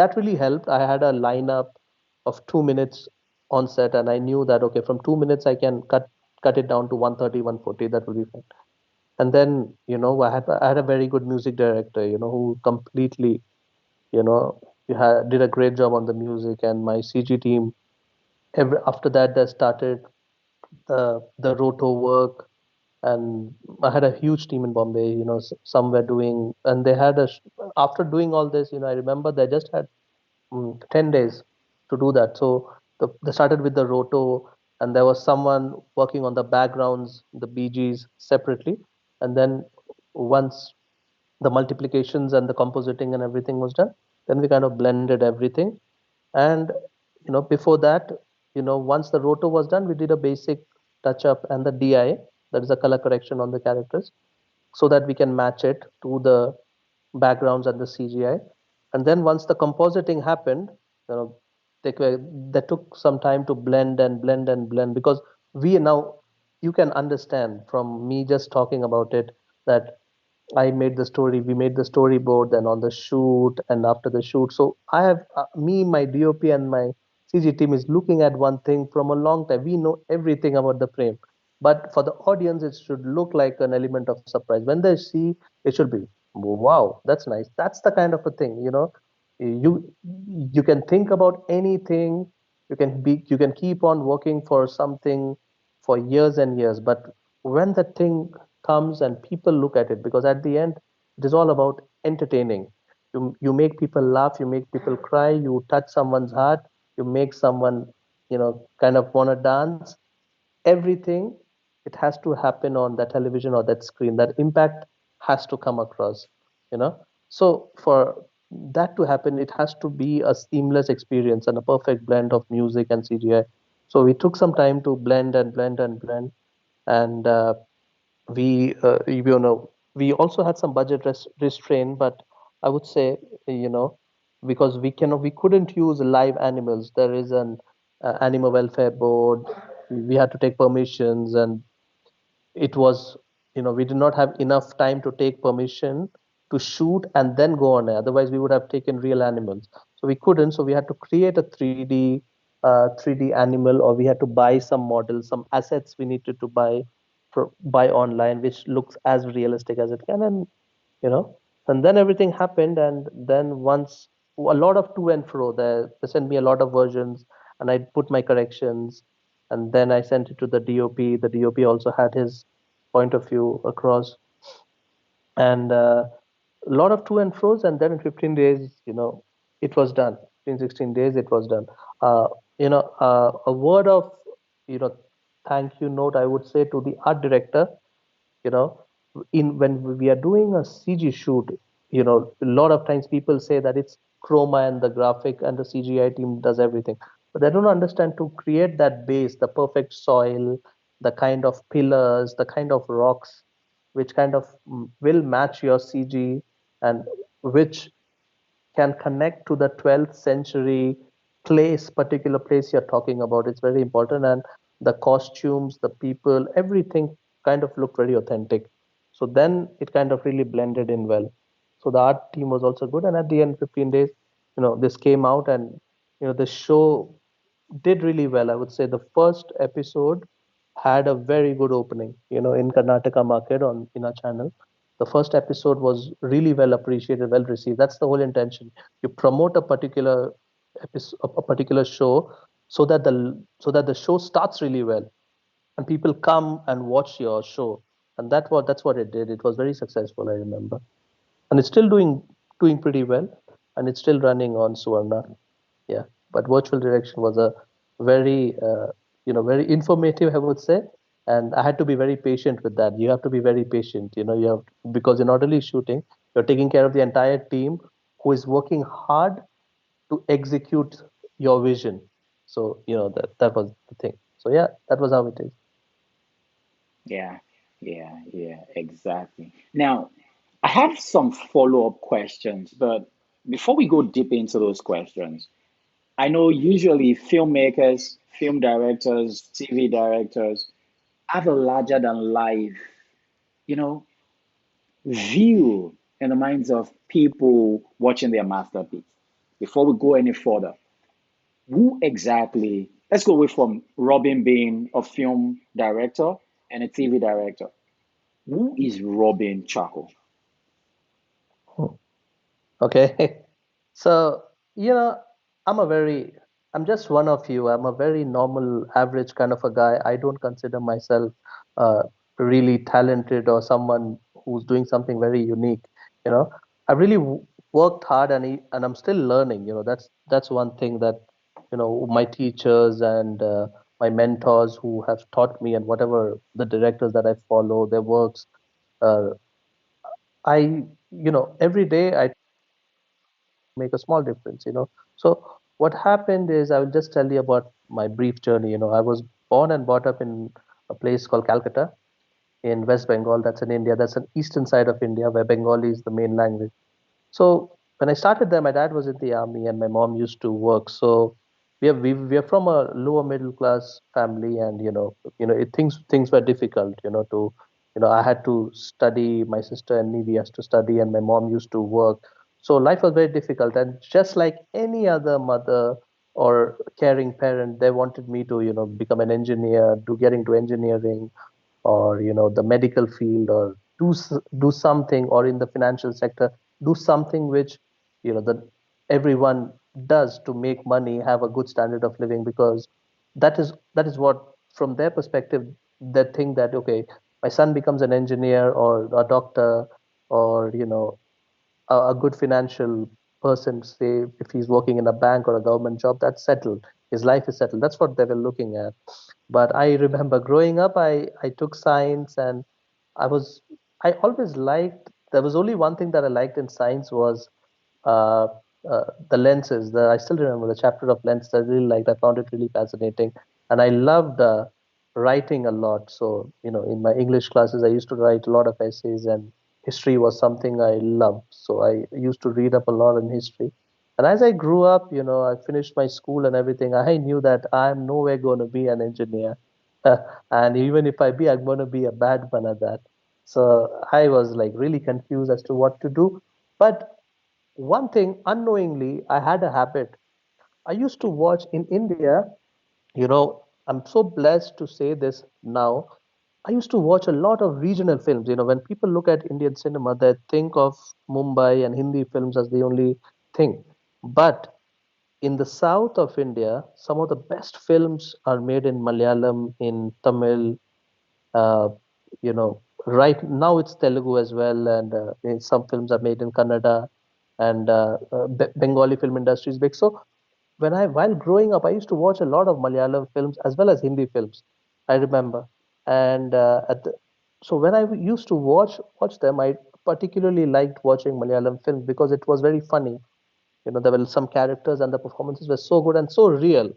that really helped. I had a lineup of 2 minutes on set, and I knew that okay, from 2 minutes I can cut it down to 130, 140. That will be fine. And then I had a very good music director, who completely did a great job on the music, and my CG team. After that, they started the roto work, and I had a huge team in Bombay. Some were doing, and they had after doing all this, I remember they just had 10 days to do that. So they started with the roto, and there was someone working on the backgrounds, the BGs separately. And then once the multiplications and the compositing and everything was done, then we kind of blended everything. And before that, once the roto was done, we did a basic touch up and the DI, that is the color correction on the characters, so that we can match it to the backgrounds and the CGI. And then once the compositing happened, you know, they took some time to blend and blend and blend, because we now, you can understand from me just talking about it, that I made the story, we made the storyboard, then on the shoot and after the shoot. So I have me, my DOP, and my CG team is looking at one thing from a long time. We know everything about the frame, but for the audience, it should look like an element of surprise. When they see, it should be, wow, that's nice. That's the kind of a thing, You you can think about anything, you can keep on working for something for years and years, but when the thing comes and people look at it, because at the end it is all about entertaining. You make people laugh, you make people cry, you touch someone's heart, you make someone kind of want to dance. Everything, it has to happen on that television or that screen. That impact has to come across, you know so for that to happen, it has to be a seamless experience and a perfect blend of music and CGI. So we took some time to blend and blend and blend. And we also had some budget restraint, but I would say, you know because we couldn't use live animals. There is an animal welfare board. We had to take permissions, and it was, we did not have enough time to take permission to shoot and then go on air. Otherwise we would have taken real animals, so we couldn't. So we had to create a 3D animal, or we had to buy some models, some assets we needed to buy online, which looks as realistic as it can. And you know and then everything happened. And then once, a lot of to and fro, they sent me a lot of versions, and I put my corrections, and then I sent it to the DOP. The DOP also had his point of view across, and a lot of to and fro's. And then in 15 days, it was done. In 16 days, it was done. A word of, you know thank you note, I would say, to the art director. you know in when we are doing a CG shoot, a lot of times people say that it's chroma and the graphic and the CGI team does everything, but they don't understand to create that base, the perfect soil, the kind of pillars, the kind of rocks, which kind of will match your CG, and which can connect to the 12th century particular place you're talking about. It's very important. And the costumes, the people, everything kind of looked very authentic. So then it kind of really blended in well. So the art team was also good. And at the end, 15 days, this came out, and, the show did really well. I would say the first episode had a very good opening, in Karnataka market on in our channel. The first episode was really well appreciated, well received. That's the whole intention. You promote a particular episode, a particular show, so that the show starts really well, and people come and watch your show. And that's what it did. It was very successful, I remember, and it's still doing pretty well, and it's still running on Suvarna. Yeah, but virtual direction was a very very informative, I would say. And I had to be very patient with that. You have to be very patient. Because you're not only shooting, you're taking care of the entire team who is working hard to execute your vision. So that was the thing. So yeah, that was how it is. Yeah, yeah, exactly. Now, I have some follow-up questions, but before we go deep into those questions, I know usually filmmakers, film directors, TV directors have a larger than life, you know, view in the minds of people watching their masterpiece. before we go any further, who exactly, let's go away from Robin being a film director and a TV director. Who is Robin Chaco? Okay. So, you know, I'm a very, I'm just one of you. I'm a very normal, average kind of a guy. I don't consider myself uh, really talented or someone who's doing something very unique. You know, I really worked hard and I'm still learning. That's one thing that, my teachers and my mentors who have taught me and whatever the directors that I follow, their works, uh, every day I make a small difference. So what happened is I will just tell you about my brief journey. I was born and brought up in a place called Calcutta in West Bengal. That's in India. That's an eastern side of India where Bengali is the main language. So when I started there, my dad was in the army and my mom used to work. So we are from a lower middle class family, and things were difficult. I had to study. My sister and me, we had to study, and my mom used to work. So life was very difficult. And just like any other mother or caring parent, they wanted me to become an engineer, do get into engineering, or the medical field, or do something, or in the financial sector do something which that everyone does to make money, have a good standard of living, because that is what, from their perspective, they think that, okay, my son becomes an engineer or a doctor, or a good financial person, say if he's working in a bank or a government job, that's settled, his life is settled. That's what they were looking at. But I remember growing up, I took science, and I was I always liked, there was only one thing that I liked in science was uh, the lenses. I still remember the chapter of lenses. I really liked. I found it really fascinating, and I loved writing a lot. So in my English classes, I used to write a lot of essays, and history was something I loved. So I used to read up a lot in history. And as I grew up, I finished my school and everything. I knew that I'm nowhere going to be an engineer, and even if I be, I'm going to be a bad one at that. So I was like really confused as to what to do. But one thing, unknowingly, I had a habit. I used to watch in India, I'm so blessed to say this now. I used to watch a lot of regional films. When people look at Indian cinema, they think of Mumbai and Hindi films as the only thing. But in the south of India, some of the best films are made in Malayalam, in Tamil, uh, right now it's Telugu as well, and some films are made in Kannada, and Bengali film industry is big. So while growing up, I used to watch a lot of Malayalam films as well as Hindi films. I remember, and so when I used to watch them, I particularly liked watching Malayalam films because it was very funny. There were some characters and the performances were so good and so real.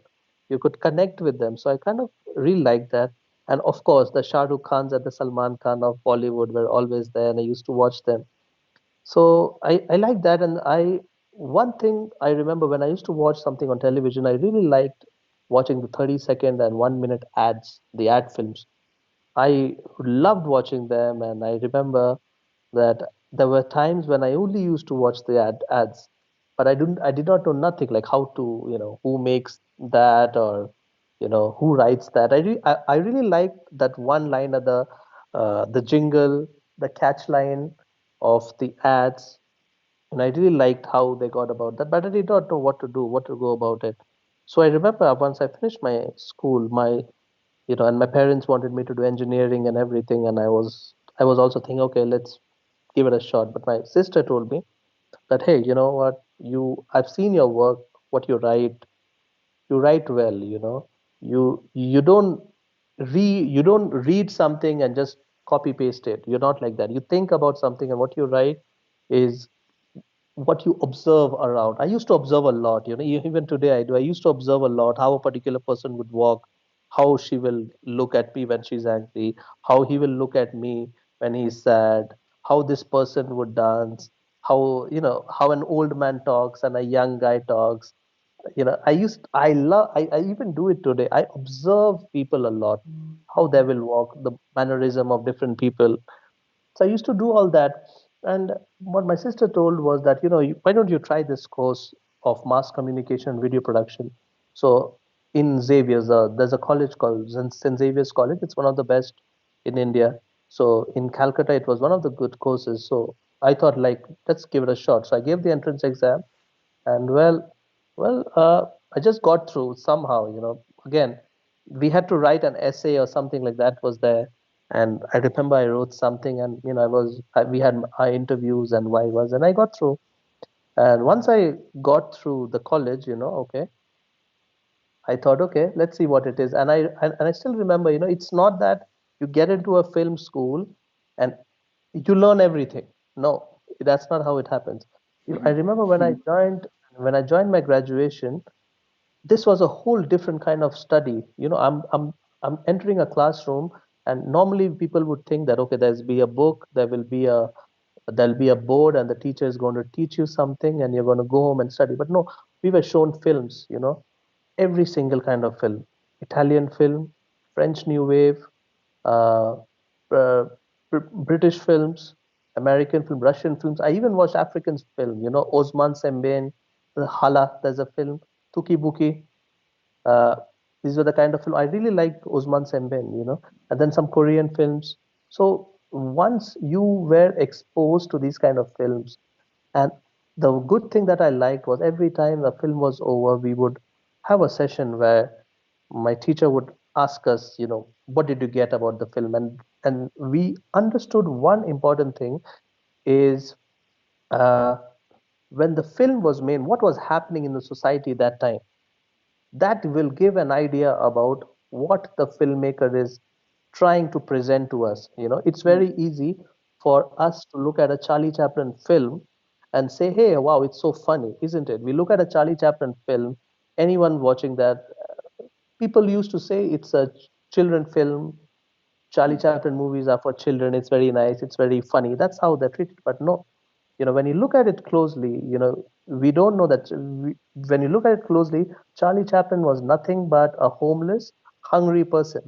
You could connect with them. So I kind of really liked that. And of course, the Shah Rukh Khans and the Salman Khan of Bollywood were always there, and I used to watch them. So I like that. And one thing I remember, when I used to watch something on television, I really liked watching the 30-second and 1 minute ads, the ad films. I loved watching them, and I remember that there were times when I only used to watch the ads, but I did not know nothing, like how to, who makes that, or who writes that. I really liked that one line of the jingle, the catch line of the ads, and I really liked how they got about that, but I did not know what to do, what to go about it. So I remember once I finished my school, and my parents wanted me to do engineering and everything, and I was also thinking, okay, let's give it a shot. But my sister told me that, hey, you know what, I've seen your work, what you write well. You don't read something and just copy paste it. You're not like that. You think about something, and what you write is what you observe around. I used to observe a lot, even today I do. I used to observe a lot how a particular person would walk, how she will look at me when she's angry, how he will look at me when he's sad, how this person would dance, how an old man talks and a young guy talks. I even do it today. I observe people a lot, how they will walk, the mannerism of different people. So I used to do all that. And what my sister told was that, why don't you try this course of mass communication and video production. So in Xavier's, there's a college called St. Xavier's College. It's one of the best in India. So in Calcutta, it was one of the good courses. So I thought, like, let's give it a shot. So I gave the entrance exam, and I just got through somehow. Again, we had to write an essay or something like that was there, and I remember I wrote something, and we had our interviews and vivas, and I got through. And once I got through the college, okay, I thought, okay, let's see what it is. And I still remember, it's not that you get into a film school and you learn everything. No, that's not how it happens. I remember when I joined my graduation, this was a whole different kind of study. I'm entering a classroom, and normally people would think that, okay, there'll be a board, and the teacher is going to teach you something, and you're going to go home and study. But no, we were shown films, every single kind of film: Italian film, French New Wave, uh, uh, British films, American film, Russian films. I even watched African film, Osman Sembene, the Hala, there's a film, Tuki Buki. Uh, these were the kind of film I really liked, Osman Sembene, and then some Korean films. So once you were exposed to these kind of films, and the good thing that I liked was every time the film was over, we would have a session where my teacher would ask us, what did you get about the film? And we understood one important thing is, uh, when the film was made, what was happening in the society that time. That will give an idea about what the filmmaker is trying to present to us. It's very easy for us to look at a Charlie Chaplin film and say, hey, wow, it's so funny, isn't it? We look at a Charlie Chaplin film, anyone watching that, people used to say it's a children film. Charlie Chaplin movies are for children. It's very nice. It's very funny. That's how they're treated. But no, when you look at it closely, we don't know that. When you look at it closely, Charlie Chaplin was nothing but a homeless, hungry person,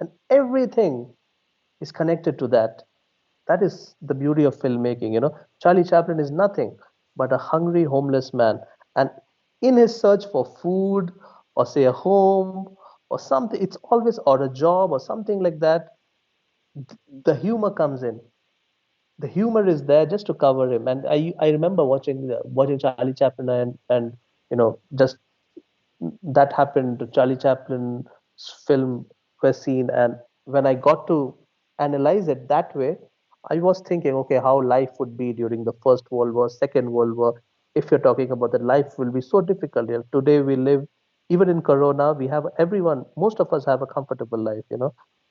and everything is connected to that. That is the beauty of filmmaking. Charlie Chaplin is nothing but a hungry, homeless man, and in his search for food, or say a home, or something, it's always, or a job or something like that. The humor comes in. The humor is there just to cover him. And I remember watching Charlie Chaplin, and just that happened. Charlie Chaplin's film was seen, and when I got to analyze it that way, I was thinking, okay, how life would be during the First World War, Second World War. If you're talking about that, life will be so difficult. Today we live, even in Corona, we have everyone. Most of us have a comfortable life.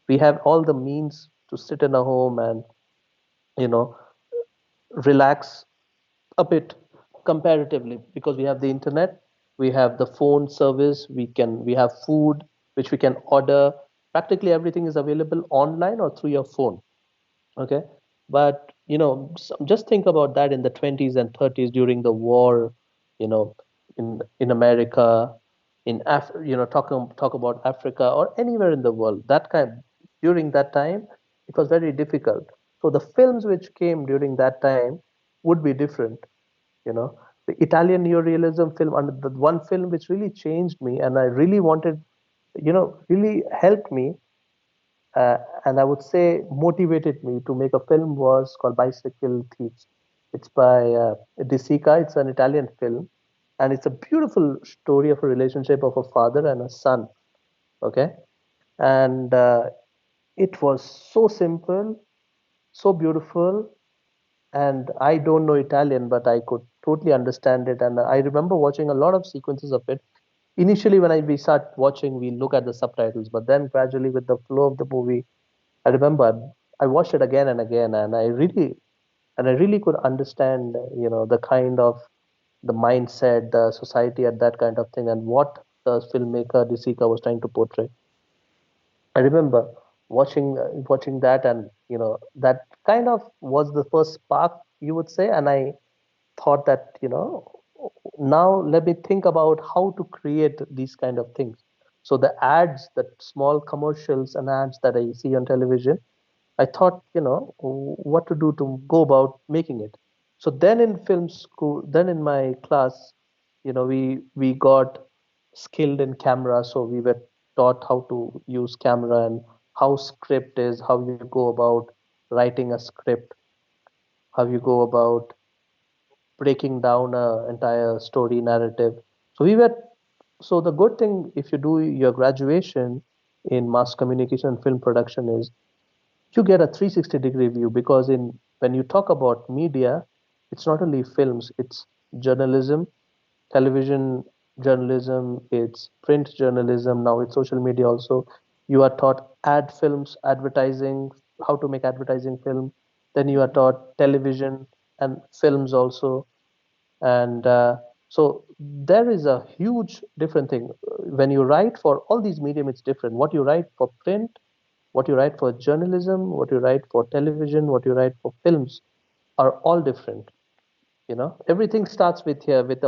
We have all the means to sit in a home and you know relax a bit comparatively, because we have the internet, we have the phone service, we have food which we can order. Practically everything is available online or through your phone. Okay, but just think about that in the 20s and 30s during the war, you know in America, talk about Africa or anywhere in the world, that kind during that time, it was very difficult. So the films which came during that time would be different. The Italian neorealism film, and the one film which really changed me, and I really wanted, really helped me, uh, and I would say motivated me to make a film, was called Bicycle Thieves. It's by Disica. It's an Italian film, and it's a beautiful story of a relationship of a father and a son. Okay, and it was so simple, so beautiful, and I don't know Italian, but I could totally understand it. And I remember watching a lot of sequences of it. Initially, when we start watching, we look at the subtitles, but then gradually, with the flow of the movie, I remember I watched it again and again, and I really could understand, the kind of the mindset, the society at that kind of thing, and what the filmmaker Disika was trying to portray. I remember watching that, and that kind of was the first spark, you would say. And I thought that, now let me think about how to create these kind of things. So the ads, the small commercials and ads that I see on television, I thought, what to do to go about making it. So then in film school, then in my class, we got skilled in camera, so we were taught how to use camera and how script is, how you go about writing a script, how you go about breaking down a entire story narrative. So we were so the good thing if you do your graduation in mass communication and film production is you get a 360-degree view, because in when you talk about media, it's not only films, it's journalism, television journalism, it's print journalism, now it's social media also. You are taught ad films, advertising, how to make advertising film. Then you are taught television and films also. And so there is a huge different thing. When you write for all these medium, it's different. What you write for print, what you write for journalism, what you write for television, what you write for films are all different. Everything starts with here with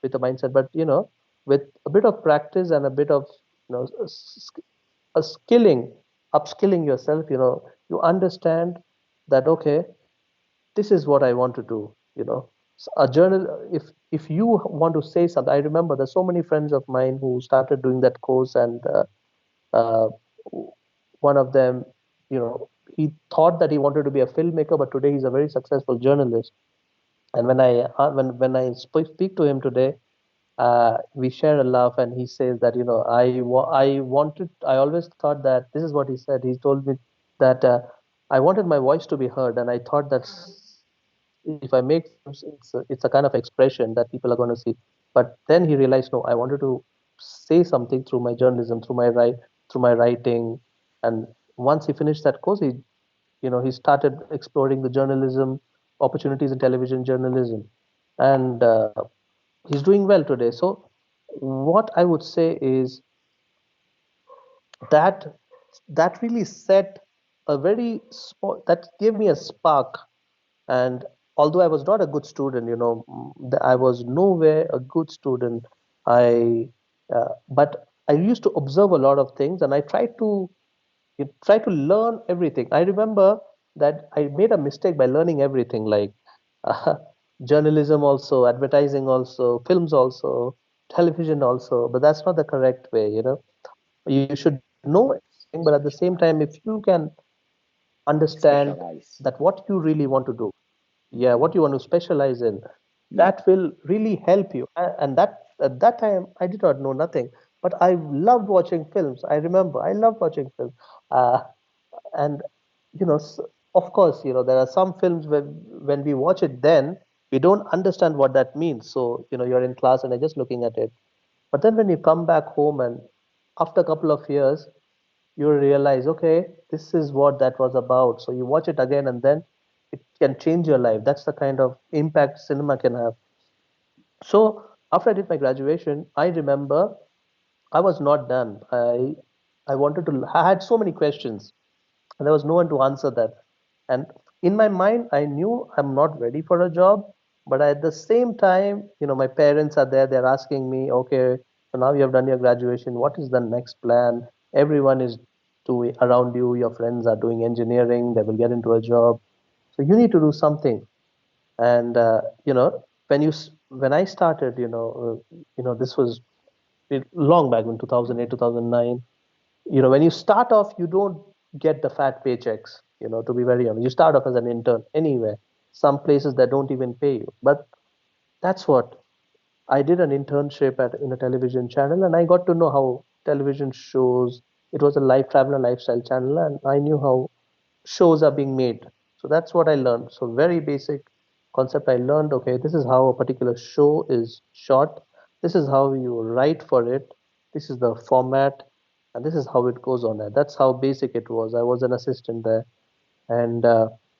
with a mindset, but with a bit of practice and a bit of a skilling, upskilling yourself, you understand that okay, this is what I want to do. A journal. If you want to say something, I remember there's so many friends of mine who started doing that course, and uh, one of them, he thought that he wanted to be a filmmaker, but today he's a very successful journalist. And when I speak to him today, we share a laugh, and he says that I always thought that this is what he said. He told me that I wanted my voice to be heard, and I thought that if I make films, it's a kind of expression that people are going to see. But then he realized, no, I wanted to say something through my journalism, through my writing. And once he finished that course, he started exploring the journalism opportunities in television journalism, and he's doing well today. So what I would say is that that really set a very small, that gave me a spark. And although I was not a good student, I was nowhere a good student. But I used to observe a lot of things, and I tried to you try to learn everything. I remember that I made a mistake by learning everything, like uh, journalism also, advertising also, films also, television also. But that's not the correct way. You should know everything, but at the same time, if you can understand Specialize. that what you really want to do, yeah, Hmm. what you want to specialize in, Yeah. that will really help you. And that at that time I did not know nothing, but I loved watching films. I remember I loved watching films. And you know s- of course, there are some films when we watch it, then we don't understand what that means. So you're in class and you're just looking at it, but then when you come back home, and after a couple of years, you realize, okay, this is what that was about. So you watch it again, and then it can change your life. That's the kind of impact cinema can have. So after I did my graduation, I remember I was not done. I wanted to. I had so many questions, and there was no one to answer that. And in my mind, I knew I'm not ready for a job, but at the same time, my parents are there. They're asking me, okay, so now you have done your graduation. What is the next plan? Everyone is doing around you. Your friends are doing engineering. They will get into a job. So you need to do something. And when I started, this was long back in 2008, 2009. When you start off, you don't get the fat paychecks. To be very honest, you start off as an intern anywhere. Some places that don't even pay you, but that's what I did, an internship in a television channel, and I got to know how television shows. It was a life travel and lifestyle channel, and I knew how shows are being made. So that's what I learned. So very basic concept I learned. Okay, this is how a particular show is shot. This is how you write for it. This is the format, and this is how it goes on there. That's how basic it was. I was an assistant there, and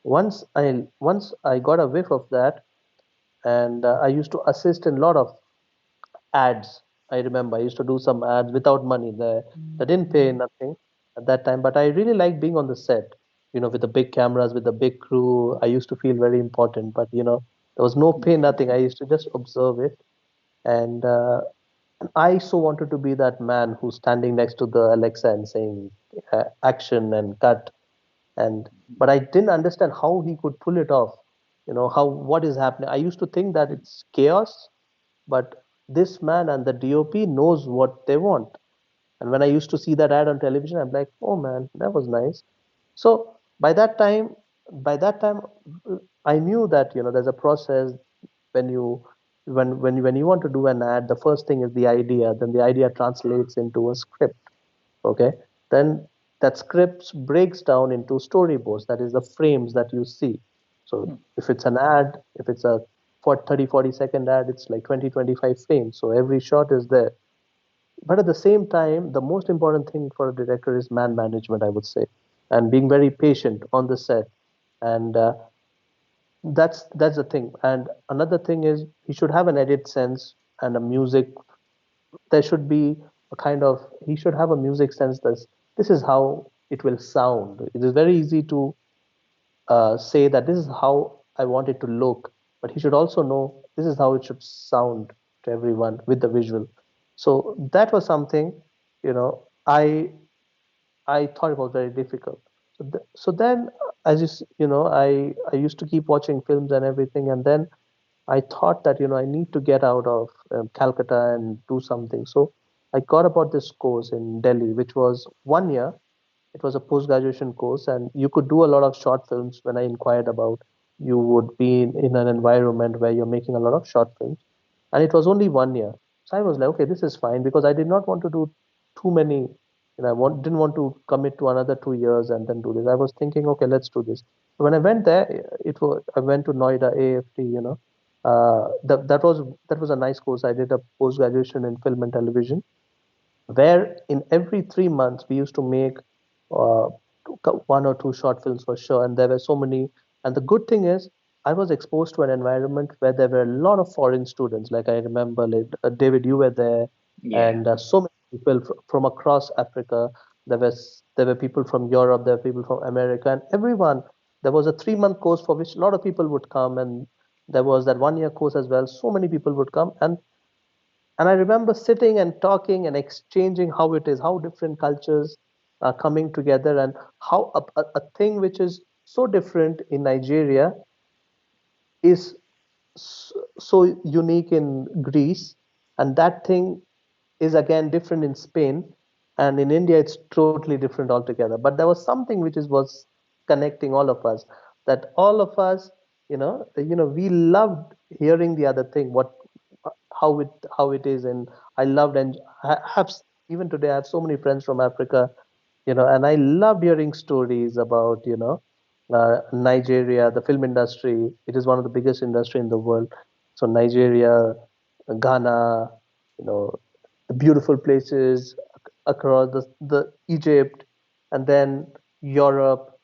once I got a whiff of that, and I used to assist in a lot of ads. I remember I used to do some ads without money. They didn't pay nothing at that time, but I really liked being on the set. With the big cameras, with the big crew. I used to feel very important, but there was no pay, nothing. I used to just observe it, and I so wanted to be that man who's standing next to the Alexa and saying action and cut, and but I didn't understand how he could pull it off. How what is happening. I used to think that it's chaos, but this man and the DOP knows what they want. And when I used to see that ad on television, I'm like, oh man, that was nice. So by that time, I knew that there's a process when you when you want to do an ad. The first thing is the idea, then the idea translates into a script. Okay, then that script breaks down into storyboards. That is the frames that you see. So if it's an ad, if it's a for 30-40 second ad, it's like 20-25 frames. So every shot is there. But at the same time, the most important thing for a director is man management, I would say, and being very patient on the set. And that's the thing. And another thing is he should have an edit sense and a music. There should be a kind of he should have a music sense that this is how it will sound. It is very easy to say that this is how I want it to look, but he should also know this is how it should sound to everyone with the visual. So that was something, I thought it was very difficult. So then, as I used to keep watching films and everything, and then I thought that I need to get out of Calcutta and do something. So I got about this course in Delhi, which was 1 year. It was a post-graduation course, and you could do a lot of short films. When I inquired about, you would be in an environment where you're making a lot of short films, and it was only 1 year. So I was like, okay, this is fine because I did not want to do too many. Didn't want to commit to another 2 years and then do this. I was thinking, okay, let's do this. So when I went there, I went to Noida AFT. That was a nice course. I did a post-graduation in film and television where in every 3 months we used to make uh, one or two short films for sure, and there were so many. And the good thing is I was exposed to an environment where there were a lot of foreign students. Like I remember, like David, you were there, Yeah. and so many people from across Africa. There were people from Europe, there were people from America, and everyone. There was a 3 month course for which a lot of people would come, and there was that 1 year course as well. So many people would come, and I remember sitting and talking and exchanging how it is, how different cultures are coming together, and how a thing which is so different in Nigeria is so unique in Greece, and that thing is again different in Spain, and in India it's totally different altogether. But there was something which was connecting all of us. That all of us, we loved hearing the other thing, how it is, and I loved and I have even today I have so many friends from Africa, and I loved hearing stories about Nigeria, the film industry. It is one of the biggest industry in the world. So Nigeria, Ghana, the beautiful places across the Egypt, and then Europe.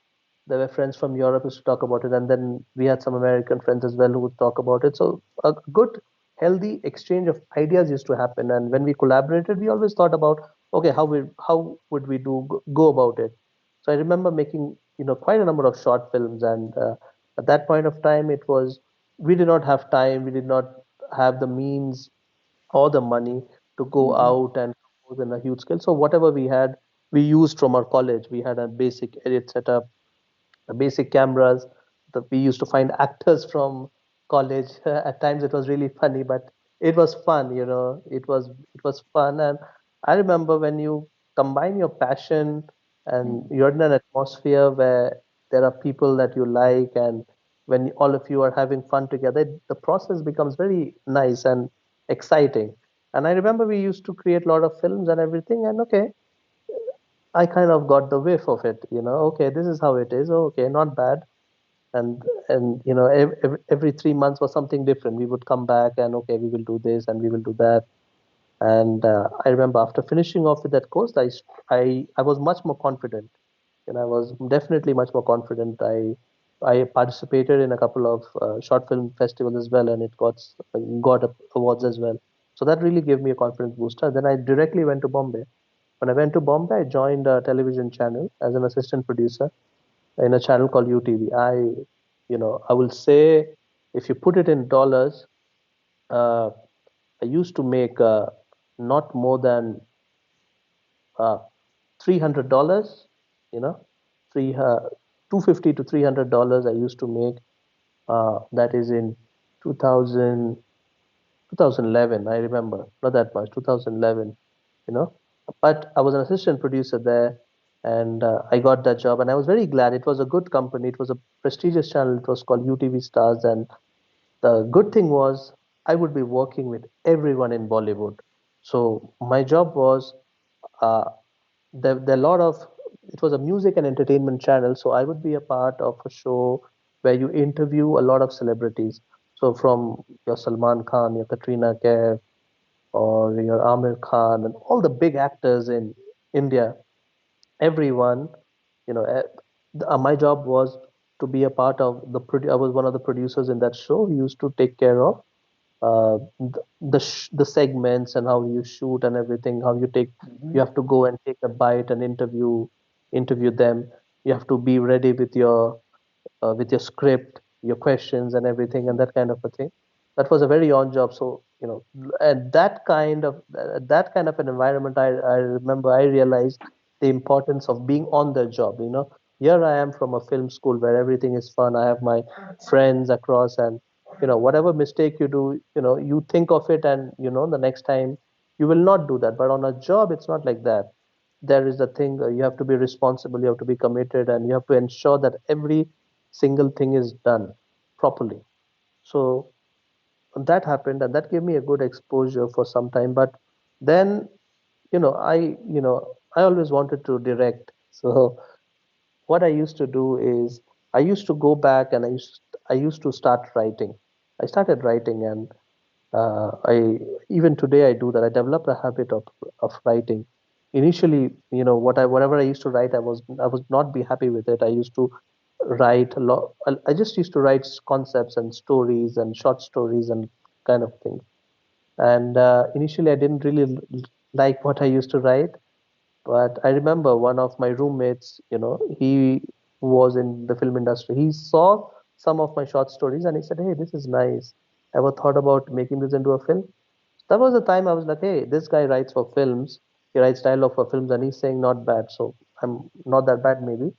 There were friends from Europe who used to talk about it, and then we had some American friends as well who would talk about it. So a good, healthy exchange of ideas used to happen. And when we collaborated, we always thought about, okay, how would we go about it? So I remember making quite a number of short films, and at that point of time, it was we did not have time, we did not have the means or the money to go Hmm. out and compose in a huge scale. So whatever we had, we used from our college. We had a basic edit setup, the basic cameras. We used to find actors from college. At times it was really funny, but it was fun. It was fun. And I remember when you combine your passion and you're in an atmosphere where there are people that you like, and when all of you are having fun together, the process becomes very nice and exciting. And I remember we used to create a lot of films and everything. And okay, I kind of got the whiff of it. Okay, this is how it is. Okay, not bad. And every 3 months was something different. We would come back and okay, we will do this and we will do that. And I remember after finishing off with that course, I was much more confident, and I was definitely much more confident. I participated in a couple of short film festivals as well, and it got awards as well. So that really gave me a confidence booster. Then I directly went to Bombay. When I went to Bombay, I joined a television channel as an assistant producer in a channel called UTV. I will say, if you put it in dollars, uh, I used to make not more than uh, $300. You know, three 250 to $300. I used to make. That is in 2000. 2011, I remember, not that much, 2011, you know. But I was an assistant producer there, and I got that job, and I was very glad. It was a good company. It was a prestigious channel. It was called UTV Stars, and the good thing was I would be working with everyone in Bollywood. So my job was uh, there a lot of it was a music and entertainment channel, so I would be a part of a show where you interview a lot of celebrities. So from your Salman Khan, your Katrina Kaif, or your Amir Khan, and all the big actors in India, everyone, you know, my job was to be a part of I was one of the producers in that show. We used to take care of the segments and how you shoot and everything, how you take, Mm-hmm. you have to go and take a bite and interview them. You have to be ready with your script, your questions and everything, and that kind of a thing. That was a very on job. So, at that kind of an environment, I remember I realized the importance of being on the job. Here I am from a film school where everything is fun. I have my friends across, and whatever mistake you do, you think of it, and the next time you will not do that. But on a job, it's not like that. There is a thing, you have to be responsible, you have to be committed, and you have to ensure that every single thing is done properly. So that happened, and that gave me a good exposure for some time. But then, I always wanted to direct. So what I used to do is I used to go back, and I used to start writing. I started writing, and I even today I do that. I developed a habit of writing. Initially, whatever I used to write, I was not be happy with it. I used to write a lot. I just used to write concepts and stories and short stories and kind of things. And initially, I didn't really like what I used to write. But I remember one of my roommates, he was in the film industry. He saw some of my short stories and he said, "Hey, this is nice. Ever thought about making this into a film?" That was the time I was like, "Hey, this guy writes for films. He writes dialogue for films, and he's saying not bad. So I'm not that bad, maybe."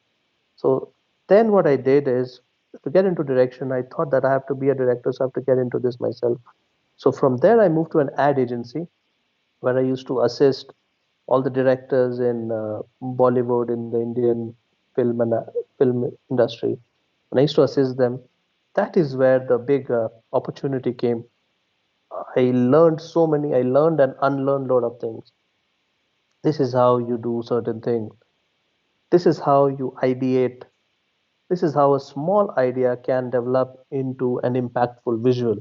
So then what I did is to get into direction, I thought that I have to be a director, so I have to get into this myself. So from there, I moved to an ad agency where I used to assist all the directors in Bollywood, in the Indian film and film industry. And I used to assist them. That is where the big opportunity came. I learned and unlearned a lot of things. This is how you do certain things. This is how you ideate. This is how a small idea can develop into an impactful visual.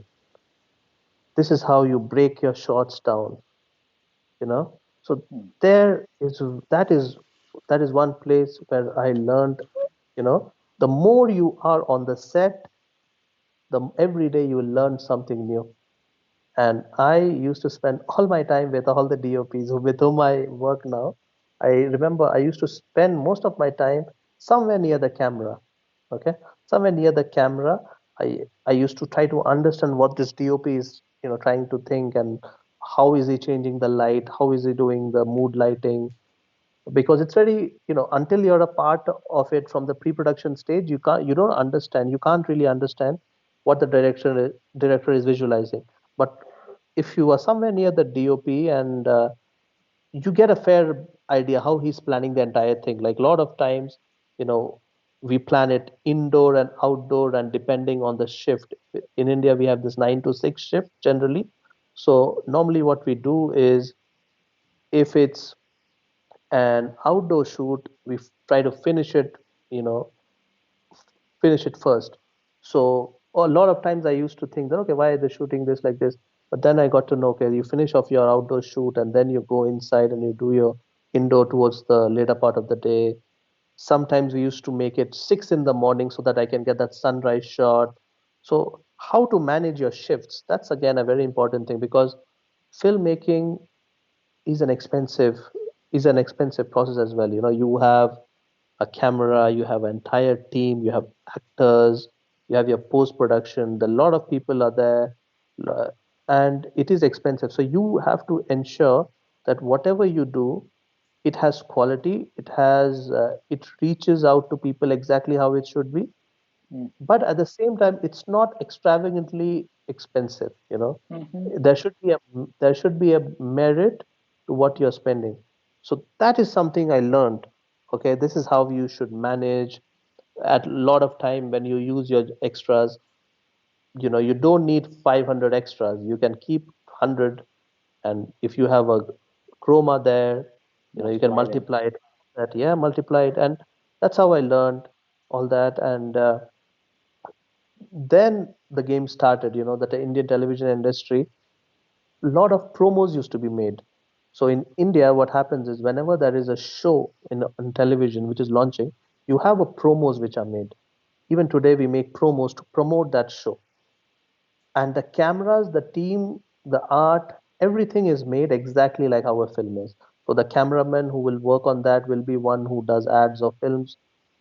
This is how you break your shots down, you know. So there is that is one place where I learned, the more you are on the set, the every day you will learn something new. And I used to spend all my time with all the DOPs with whom I work now. I remember I used to spend most of my time somewhere near the camera. Okay, somewhere near the camera. I used to try to understand what this DOP is, trying to think, and how is he changing the light, how is he doing the mood lighting, because it's very, until you're a part of it from the pre-production stage, you don't understand, you can't really understand what the director is visualizing. But if you are somewhere near the DOP, and you get a fair idea how he's planning the entire thing. Like a lot of times, you know we plan it indoor and outdoor, and depending on the shift. In India, we have this 9 to 6 shift generally. So normally what we do is, if it's an outdoor shoot, we try to you know finish it first. So a lot of times I used to think that, okay, why are they shooting this like this? But then I got to know, okay, you finish off your outdoor shoot, and then you go inside and you do your indoor towards the later part of the day. Sometimes we used to make it 6 in the morning so that I can get that sunrise shot. So how to manage your shifts? That's again a very important thing, because filmmaking is an expensive is an expensive process as well. You have a camera, you have an entire team, you have actors, you have your post production. A lot of people are there, uh, and it is expensive. So you have to ensure that whatever you do, it has quality. It reaches out to people exactly how it should be. but at the same time, it's not extravagantly expensive. Mm-hmm. There should be a merit to what you're spending. So that is something I learned. Okay, this is how you should manage. At a lot of time when you use your extras, you don't need 500 extras. You can keep 100, and if you have a chroma there, you can Multiply them. multiply it. That, yeah, multiply it. And that's how I learned all that. And then the game started. That the Indian television industry, a lot of promos used to be made. So in India, what happens is whenever there is a show on television which is launching, you have a promos which are made. Even today, we make promos to promote that show. And the cameras, the team, the art, everything is made exactly like our film is. So the cameraman who will work on that will be one who does ads of films.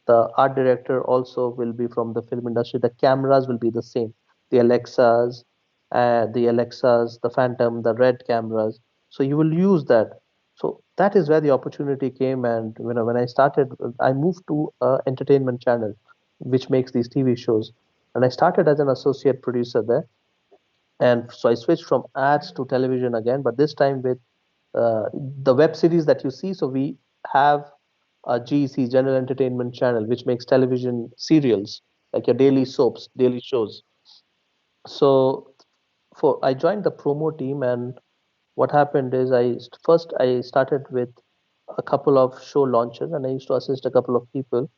The art director also will be from the film industry. The cameras will be the same. The Alexas, the Phantom, the Red cameras. So you will use that. So that is where the opportunity came. And when I started, I moved to a entertainment channel, which makes these TV shows. And I started as an associate producer there, and so I switched from ads to television again, but this time with the web series that you see. So we have a GEC, General Entertainment Channel, which makes television serials like your daily soaps, daily shows. So for I joined the promo team, and what happened is first I started with a couple of show launches, and I used to assist a couple of people.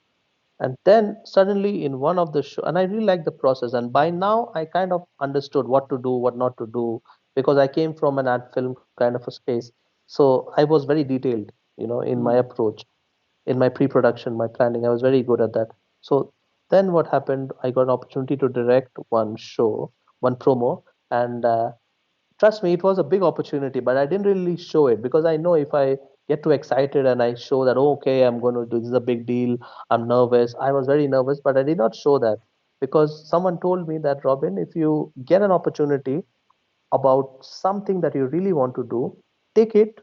And then suddenly in one of the show, and I really liked the process. And by now I kind of understood what to do, what not to do, because I came from an ad film kind of a space. So I was very detailed, in my Mm. approach, in my pre-production, my planning. I was very good at that. So then what happened? I got an opportunity to direct one show, one promo, and trust me, it was a big opportunity, but I didn't really show it because I know if I get too excited and I show that, oh, okay, I'm going to do this is a big deal, I'm nervous. I was very nervous, but I did not show that because someone told me that, Robin, if you get an opportunity about something that you really want to do, take it.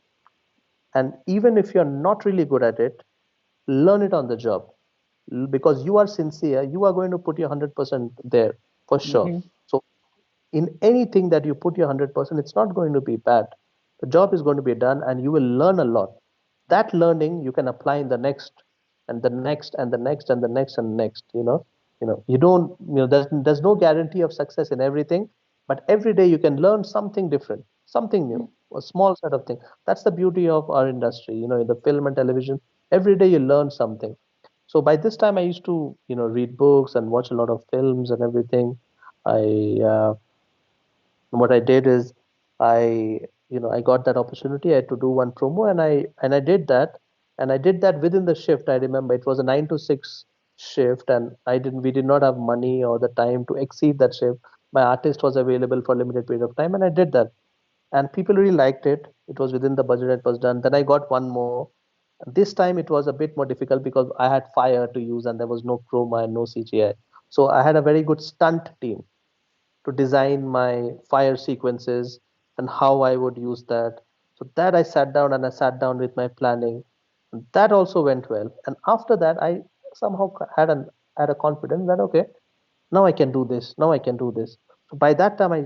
And even if you're not really good at it, learn it on the job because you are sincere, you are going to put your 100% there for sure. Mm-hmm. So in anything that you put your 100%, it's not going to be bad. The job is going to be done and you will learn a lot. That learning you can apply in the next and the next and the next and the next and next. You don't, there's no guarantee of success in everything, but every day you can learn something different, something new, a small set of things. That's the beauty of our industry, in the film and television. Every day you learn something. So by this time I used to, read books and watch a lot of films and everything. I what I did is I got that opportunity. I had to do one promo, and I did that, and I did that within the shift. I remember it was a 9 to 6 shift, and we did not have money or the time to exceed that shift. My artist was available for a limited period of time, and I did that, and people really liked it. It was within the budget. It was done. Then I got one more. This time it was a bit more difficult because I had fire to use, and there was no chroma and no CGI. So I had a very good stunt team to design my fire sequences and how I would use that. So that I sat down with my planning. That also went well. And after that, I somehow had a confidence that okay, now I can do this. Now I can do this. So by that time, I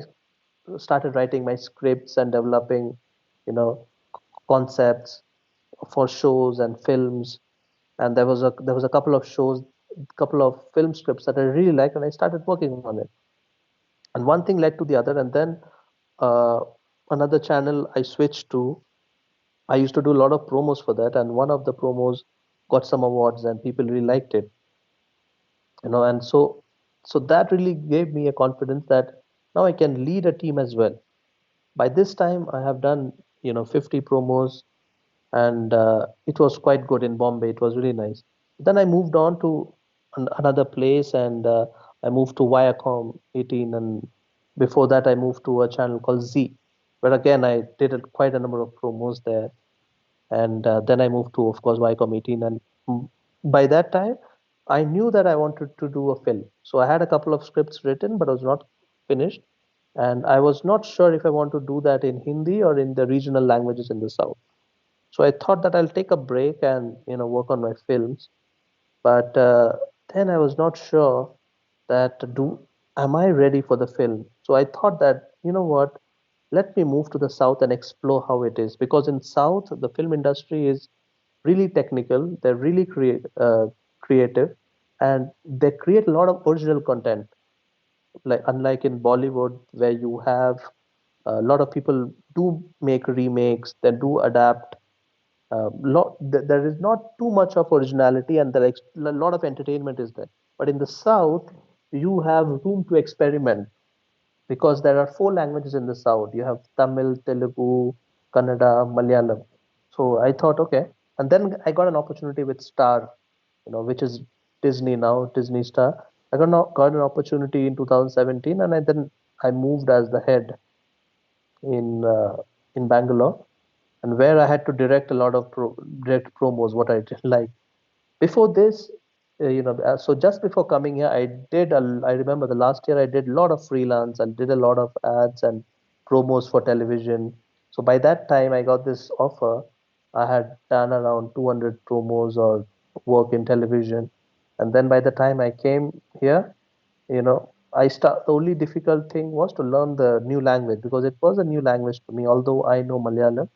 started writing my scripts and developing, you know, concepts for shows and films. And there was a couple of shows, couple of film scripts that I really liked, and I started working on it, and one thing led to the other. And then uh, another channel I switched to, I used to do a lot of promos for that, and one of the promos got some awards and people really liked it, and so that really gave me a confidence that now I can lead a team as well. By this time I have done 50 promos, and it was quite good in Bombay. It was really nice. Then I moved on to another place, and I moved to Viacom 18, and before that I moved to a channel called Z, where again I did quite a number of promos there, and then I moved to, of course, Viacom 18, and mm, by that time I knew that I wanted to do a film. So I had a couple of scripts written, but I was not finished, and I was not sure if I want to do that in Hindi or in the regional languages in the South. So I thought that I'll take a break and work on my films. But then I was not sure that am I ready for the film? So I thought that, you know what, let me move to the south and explore how it is, because in south the film industry is really technical, they're really creative, and they create a lot of original content, like unlike in Bollywood where you have a lot of people do make remakes, they do adapt. There is not too much of originality, and a lot of entertainment is there. But in the south, you have room to experiment because there are four languages in the south. You have Tamil, Telugu, Kannada, Malayalam. So I thought, okay, and then I got an opportunity with Star, which is Disney now, Disney Star. Got an opportunity in 2017, and I moved as the head in uh, in Bangalore, and where I had to direct a lot of direct promos, what I did like. Before this, so just before coming here, I remember the last year I did a lot of freelance and did a lot of ads and promos for television. So by that time I got this offer. I had done around 200 promos or work in television. And then by the time I came here, the only difficult thing was to learn the new language, because it was a new language to me. Although I know Malayalam,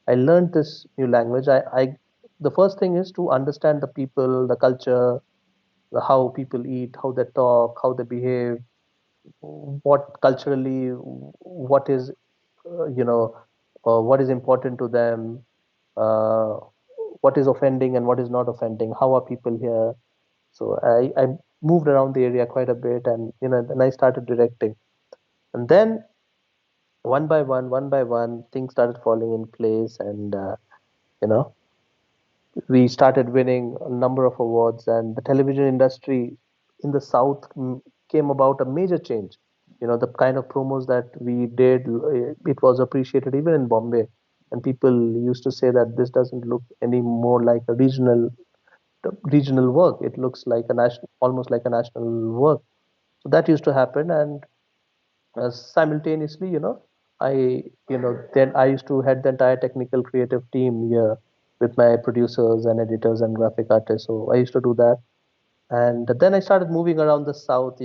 I learned this new language. The first thing is to understand the people, the culture, how people eat, how they talk, how they behave, what culturally, what is, what is important to them, uh, what is offending and what is not offending, how are people here. So I moved around the area quite a bit, and then I started directing. And then one by one, things started falling in place, and you know, we started winning a number of awards, and the television industry in the south came about a major change. The kind of promos that we did, it was appreciated even in Bombay, and people used to say that this doesn't look any more like a regional work. It looks like a national, almost like a national work. So that used to happen, and simultaneously, then I used to head the entire technical creative team here with my producers and editors and graphic artists. So I used to do that. And then I started moving around the south.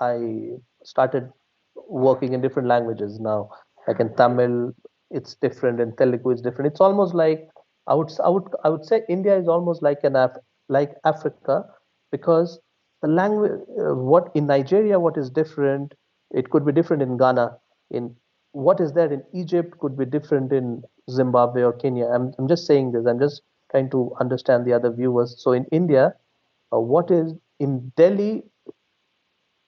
I started working in different languages now. Like in Tamil, it's different. In Telugu, it's different. It's almost like I would say India is almost like like Africa, because the language, what in Nigeria, what is different, it could be different in Ghana. In what is there in Egypt could be different in Zimbabwe or Kenya. I'm just saying this. I'm just trying to understand the other viewers. So in India, what is in Delhi,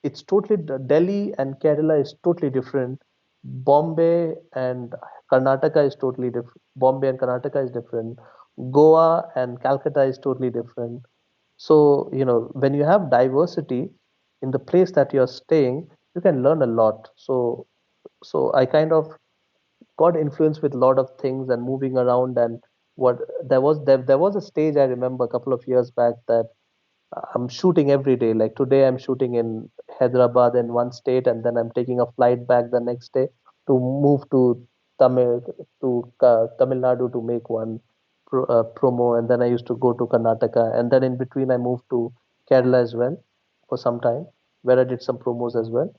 it's totally Delhi and Kerala is totally different. Bombay and Karnataka is totally different. Bombay and Karnataka is different. Goa and Calcutta is totally different. So, when you have diversity in the place that you're staying, you can learn a lot. So I kind of got influenced with a lot of things and moving around. And what there was a stage I remember a couple of years back that I'm shooting every day. Like today, I'm shooting in Hyderabad in one state, and then I'm taking a flight back the next day to move to Tamil Tamil Nadu to make one promo, and then I used to go to Karnataka, and then in between I moved to Kerala as well for some time, where I did some promos as well.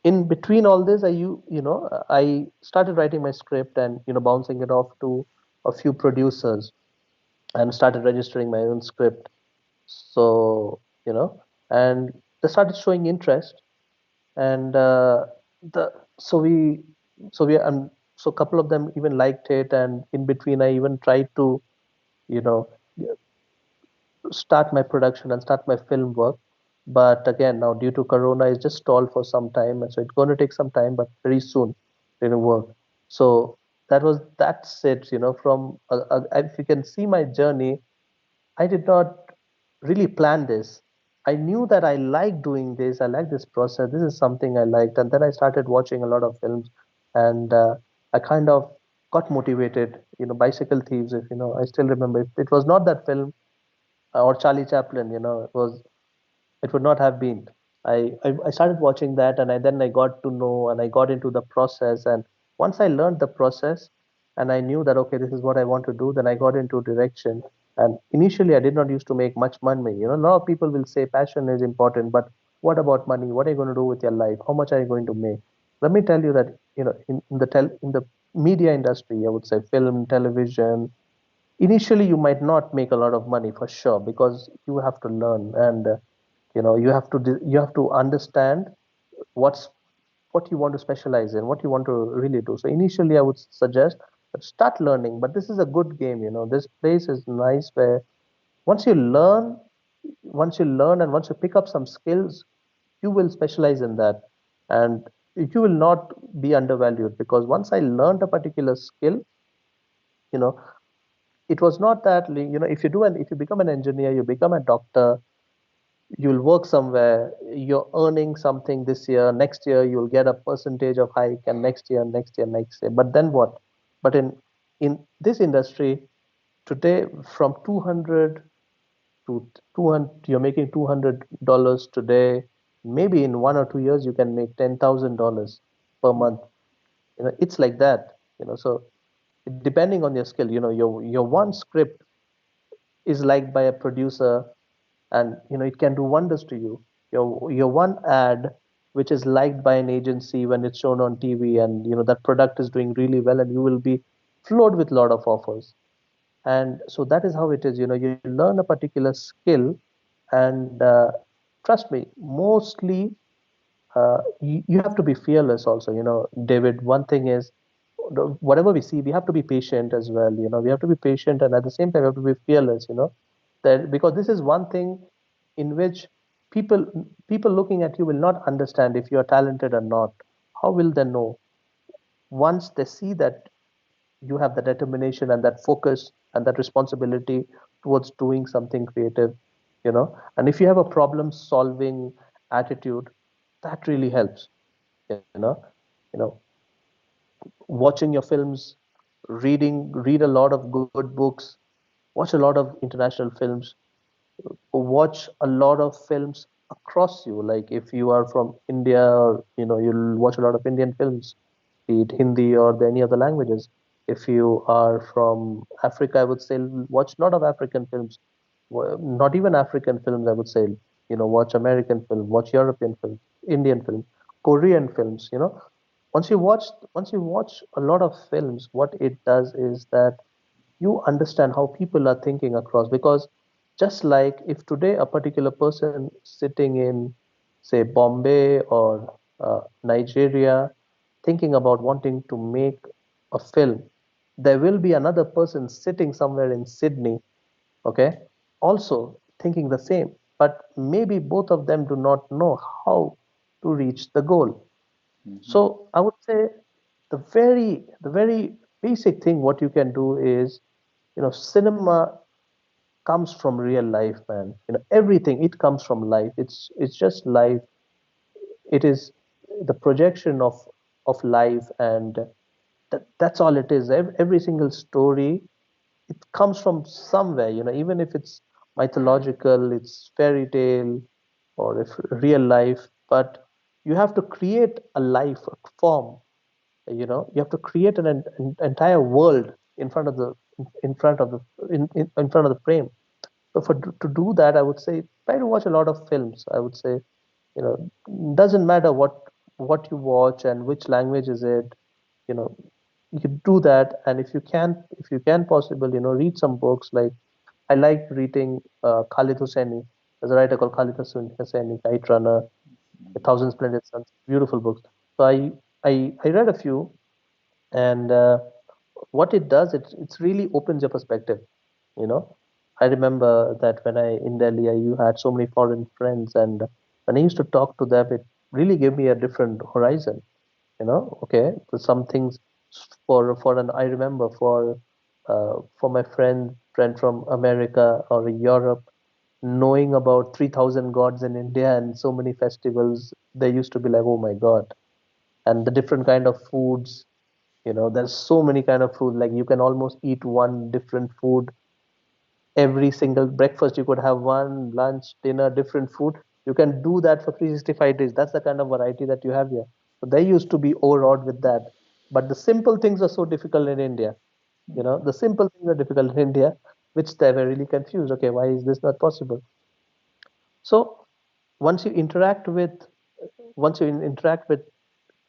In between all this, I started writing my script and bouncing it off to a few producers and started registering my own script. So and they started showing interest, and the so we so we so a couple of them even liked it, and in between I even tried to you know start my production and start my film work. But again, now due to corona, it's just stalled for some time, and so it's going to take some time, but very soon it'll work. So that's it. From if you can see my journey, I did not really plan this. I knew that I like doing this. I like this process. This is something I liked. And then I started watching a lot of films, and I kind of got motivated. Bicycle Thieves, if I still remember. If it was not that film, or Charlie Chaplin, it would not have been. I started watching that, and then I got to know and I got into the process. And once I learned the process and I knew that, okay, this is what I want to do, then I got into direction. And initially, I did not used to make much money. A lot of people will say passion is important, but What about money? What are you going to do with your life? How much are you going to make? Let me tell you that, in the media industry, I would say film, television, initially you might not make a lot of money for sure, because you have to learn, and you have to understand what's what you want to specialize in, what you want to really do. So initially I would suggest that start learning, but this is a good game. This place is nice, where once you learn and once you pick up some skills, you will specialize in that, and you will not be undervalued. Because once I learned a particular skill, you know it was not that, if you become an engineer, you become a doctor, you'll work somewhere, you're earning something this year, next year you'll get a percentage of hike, and next year, but then what? But in this industry today, from 200 to 200, you're making $200 today. Maybe in 1 or 2 years you can make $10,000 per month. It's like that. So depending on your skill, your one script is liked by a producer, and it can do wonders to you. Your one ad which is liked by an agency when it's shown on TV, and that product is doing really well, and you will be flowed with a lot of offers. And so that is how it is. You learn a particular skill, and trust me, mostly you have to be fearless also, David. One thing is, whatever we see, we have to be patient as well. We have to be patient, and at the same time we have to be fearless, that, because this is one thing in which people people looking at you will not understand if you are talented or not. How will they know? Once they see that you have the determination and that focus and that responsibility towards doing something creative, and if you have a problem solving attitude, that really helps. you know you know Watching your films, read a lot of good books, watch a lot of international films, watch a lot of films across you. Like if you are from India, or you'll watch a lot of Indian films, be it Hindi or any other languages. If you are from Africa, I would say watch a lot of African films. Not even African films, I would say. Watch American film, watch European film, Indian film, Korean films. Once you watch a lot of films, what it does is that you understand how people are thinking across. Because just like if today a particular person sitting in, say, Bombay or Nigeria, thinking about wanting to make a film, there will be another person sitting somewhere in Sydney, okay, also thinking the same, but maybe both of them do not know how to reach the goal. Mm-hmm. So I would say the very basic thing what you can do is, cinema comes from real life, man. Everything, it comes from life. It's just life. It is the projection of life, and that's all it is. Every single story, it comes from somewhere. Even if it's mythological, it's fairy tale, or if real life, but you have to create a life, a form. You have to create an entire world in front of the in front of the frame. So to do that, I would say try to watch a lot of films. I would say, doesn't matter what you watch and which language is it. You know, you do that, and if you can possible, read some books. Like I like reading Khalid Hosseini. There's a writer called Khalid Hosseini, Kite Runner, A Thousand Splendid Suns, beautiful books. So I read a few, and what it does, it's really opens your perspective. you know I remember that when I in Delhi, you had so many foreign friends, and when I used to talk to them, it really gave me a different horizon. Okay, so some things, for an I remember, for my friend from America or Europe, knowing about 3,000 gods in India and so many festivals, they used to be like, oh my God. And the different kind of foods, there's so many kind of food. Like you can almost eat one different food every single breakfast. You could have one lunch, dinner, different food. You can do that for 365 days. That's the kind of variety that you have here. So they used to be overawed with that. But the simple things are so difficult in India. The simple things are difficult in India, which they were really confused. Okay, why is this not possible? So once you interact with once you interact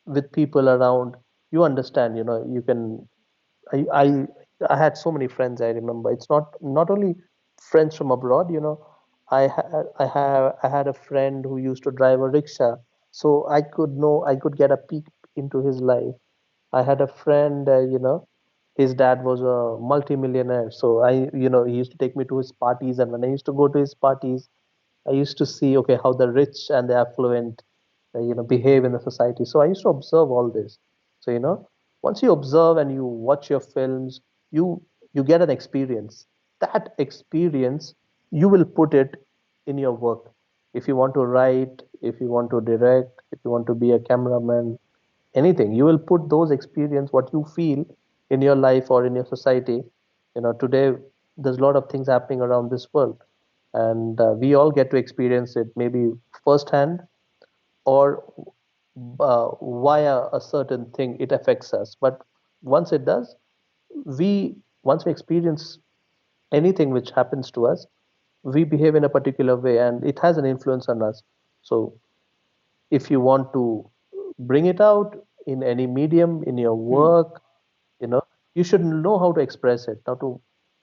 with people around, you understand, you can. I, I I had so many friends. I remember it's not only friends from abroad. I had a friend who used to drive a rickshaw, so I could get a peek into his life. I had a friend, his dad was a multimillionaire, so he used to take me to his parties, and when I used to go to his parties, I used to see, okay, how the rich and the affluent, behave in the society. So I used to observe all this. So, once you observe and you watch your films, you you get an experience. That experience, you will put it in your work. If you want to write, if you want to direct, if you want to be a cameraman, anything, you will put those experience, what you feel in your life or in your society. Today there's a lot of things happening around this world, and we all get to experience it, maybe firsthand or via a certain thing it affects us. But once it does, we once we experience anything which happens to us, we behave in a particular way and it has an influence on us. So if you want to bring it out in any medium, in your Hmm. work, you know you should know how to express it. Now,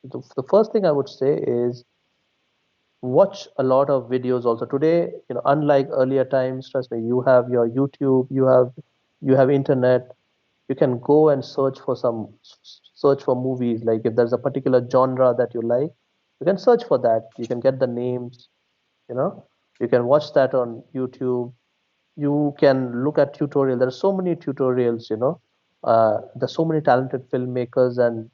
the first thing I would say is watch a lot of videos also. Today, unlike earlier times, trust me, you have your YouTube, you have internet. You can go and search for movies. Like if there's a particular genre that you like, you can search for that. You can get the names, you know you can watch that on YouTube. You can look at tutorial. There are so many tutorials. There's so many talented filmmakers and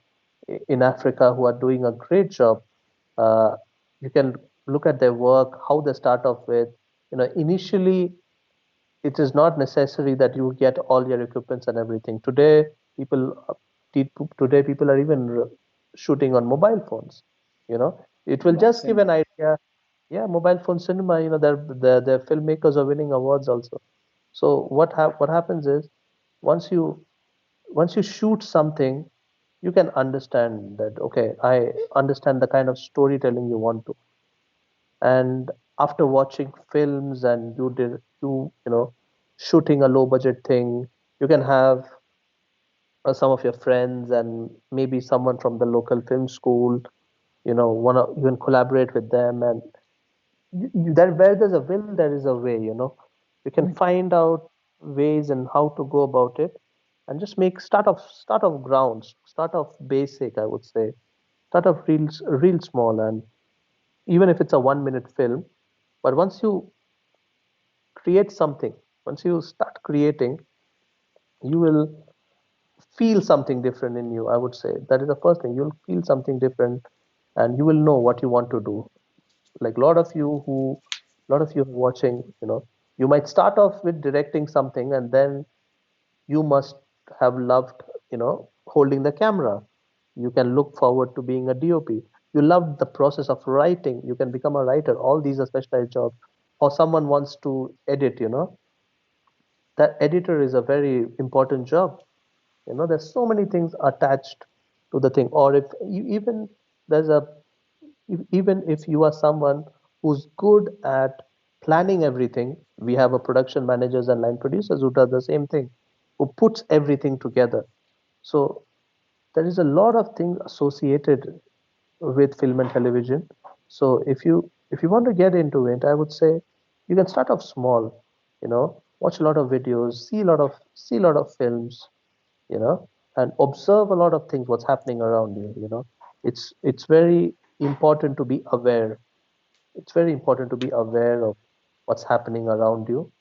in Africa who are doing a great job. uh, you can look at their work, how they start off with. Initially, it is not necessary that you get all your equipments and everything. People Today people are even shooting on mobile phones. It will just give Vaccine. an idea. Yeah, mobile phone cinema. Their filmmakers are winning awards also. So what happens is, once you once you shoot something, you can understand that, okay, I understand the kind of storytelling you want to. And after watching films and shooting a low budget thing, you can have some of your friends and maybe someone from the local film school, wanna you can collaborate with them. And there, where there's a will, there is a way. You can Hmm. find out ways and how to go about it, and just start off grounds, start off basic, I would say. Start off real small. And even if it's a 1 minute film, but create something once you start creating, you will feel something different in you. I would say that is the first thing. You'll feel something different, and you will know what you want to do. Like a lot of you watching, you might start off with directing something, and then you must have loved, holding the camera. You can look forward to being a DOP. You loved the process of writing, you can become a writer. All these are specialized jobs. Or someone wants to edit, that editor is a very important job. There's so many things attached to the thing. Or if you even there's a even if you are someone who's good at planning everything, we have a production managers and line producers who do the same thing, who puts everything together. So there is a lot of things associated with film and television. So if you want to get into it, I would say you can start off small. Watch a lot of videos, see a lot of films, and observe a lot of things what's happening around you. It's very important to be aware. It's very important to be aware of what's happening around you.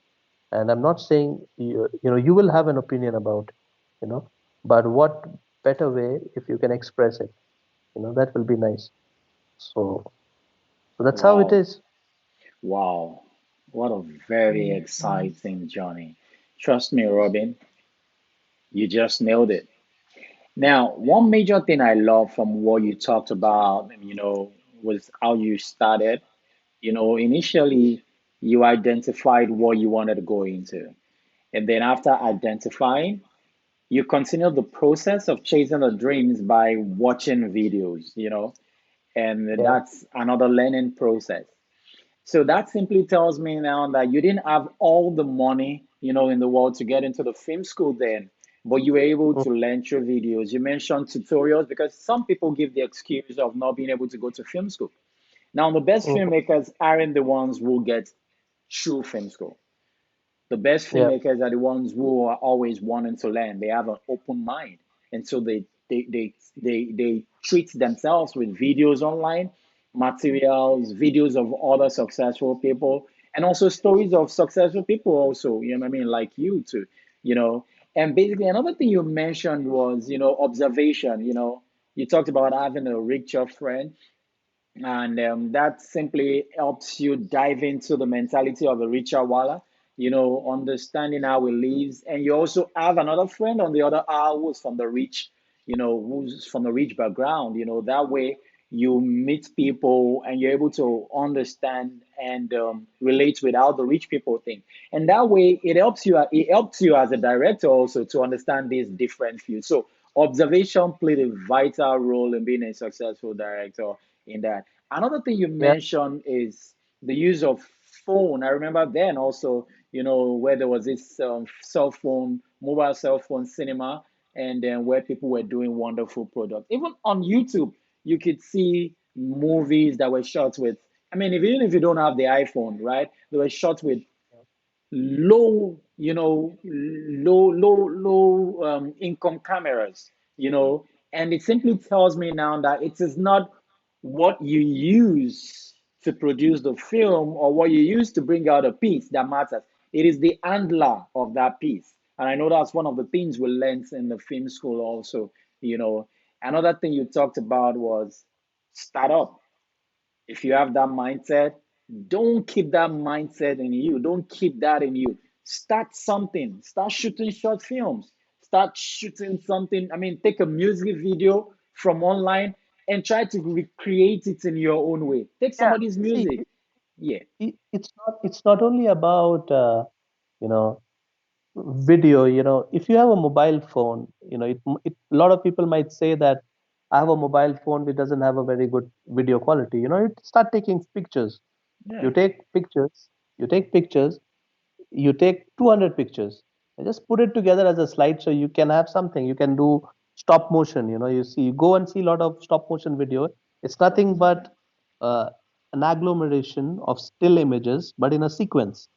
And I'm not saying you will have an opinion about it, but what better way if you can express it. That will be nice. So so that's how it Wow. is. Wow. What a very exciting journey. Trust me, Robin, you just nailed it. Now, one major thing I love from what you talked about, was how you started. Initially, you identified what you wanted to go into. And then after identifying, you continue the process of chasing the dreams by watching videos, and Yeah. that's another learning process. So that simply tells me now that you didn't have all the money, in the world to get into the film school then, but you were able Mm, to learn through videos. You mentioned tutorials because some people give the excuse of not being able to go to film school. Now, the best mm, filmmakers aren't the ones who get through film school. The best yeah, filmmakers are the ones who are always wanting to learn. They have an open mind, and so they treat themselves with videos online, materials, videos of other successful people, and also stories of successful people. Also, you know what I mean, like you too. You know, and basically another thing you mentioned was observation. You talked about having a richer friend. And that simply helps you dive into the mentality of a richer Walla, understanding how he lives. And you also have another friend on the other hour who's from the rich background. That way you meet people and you're able to understand and relate with how the rich people think. And that way it helps you as a director also to understand these different fields. So observation played a vital role in being a successful director in that. Another thing you yeah, mentioned is the use of phone. I remember then also, where there was this mobile cell phone cinema, and then where people were doing wonderful products. Even on YouTube, you could see movies that were shot with, I mean, even if you don't have the iPhone, right? They were shot with low income cameras, and it simply tells me now that it is not what you use to produce the film or what you use to bring out a piece that matters. It is the handler of that piece. And I know that's one of the things we learned in the film school also, you know. Another thing you talked about was startup. If you have that mindset, don't keep that mindset in you. Don't keep that in you. Start something. Start shooting short films. Start shooting something. I mean, take a music video from online and try to recreate it in your own way. Take yeah. somebody's See, music. Yeah. it's not only about you know video. If you have a mobile phone, a lot of people might say that I have a mobile phone which doesn't have a very good video quality. You start taking pictures. You Yeah. take pictures. You take pictures. You take 200 pictures and just put it together as a slide so you can have something. You can do stop motion. You go and see a lot of stop motion video. It's nothing but uh, an agglomeration of still images but in a sequence.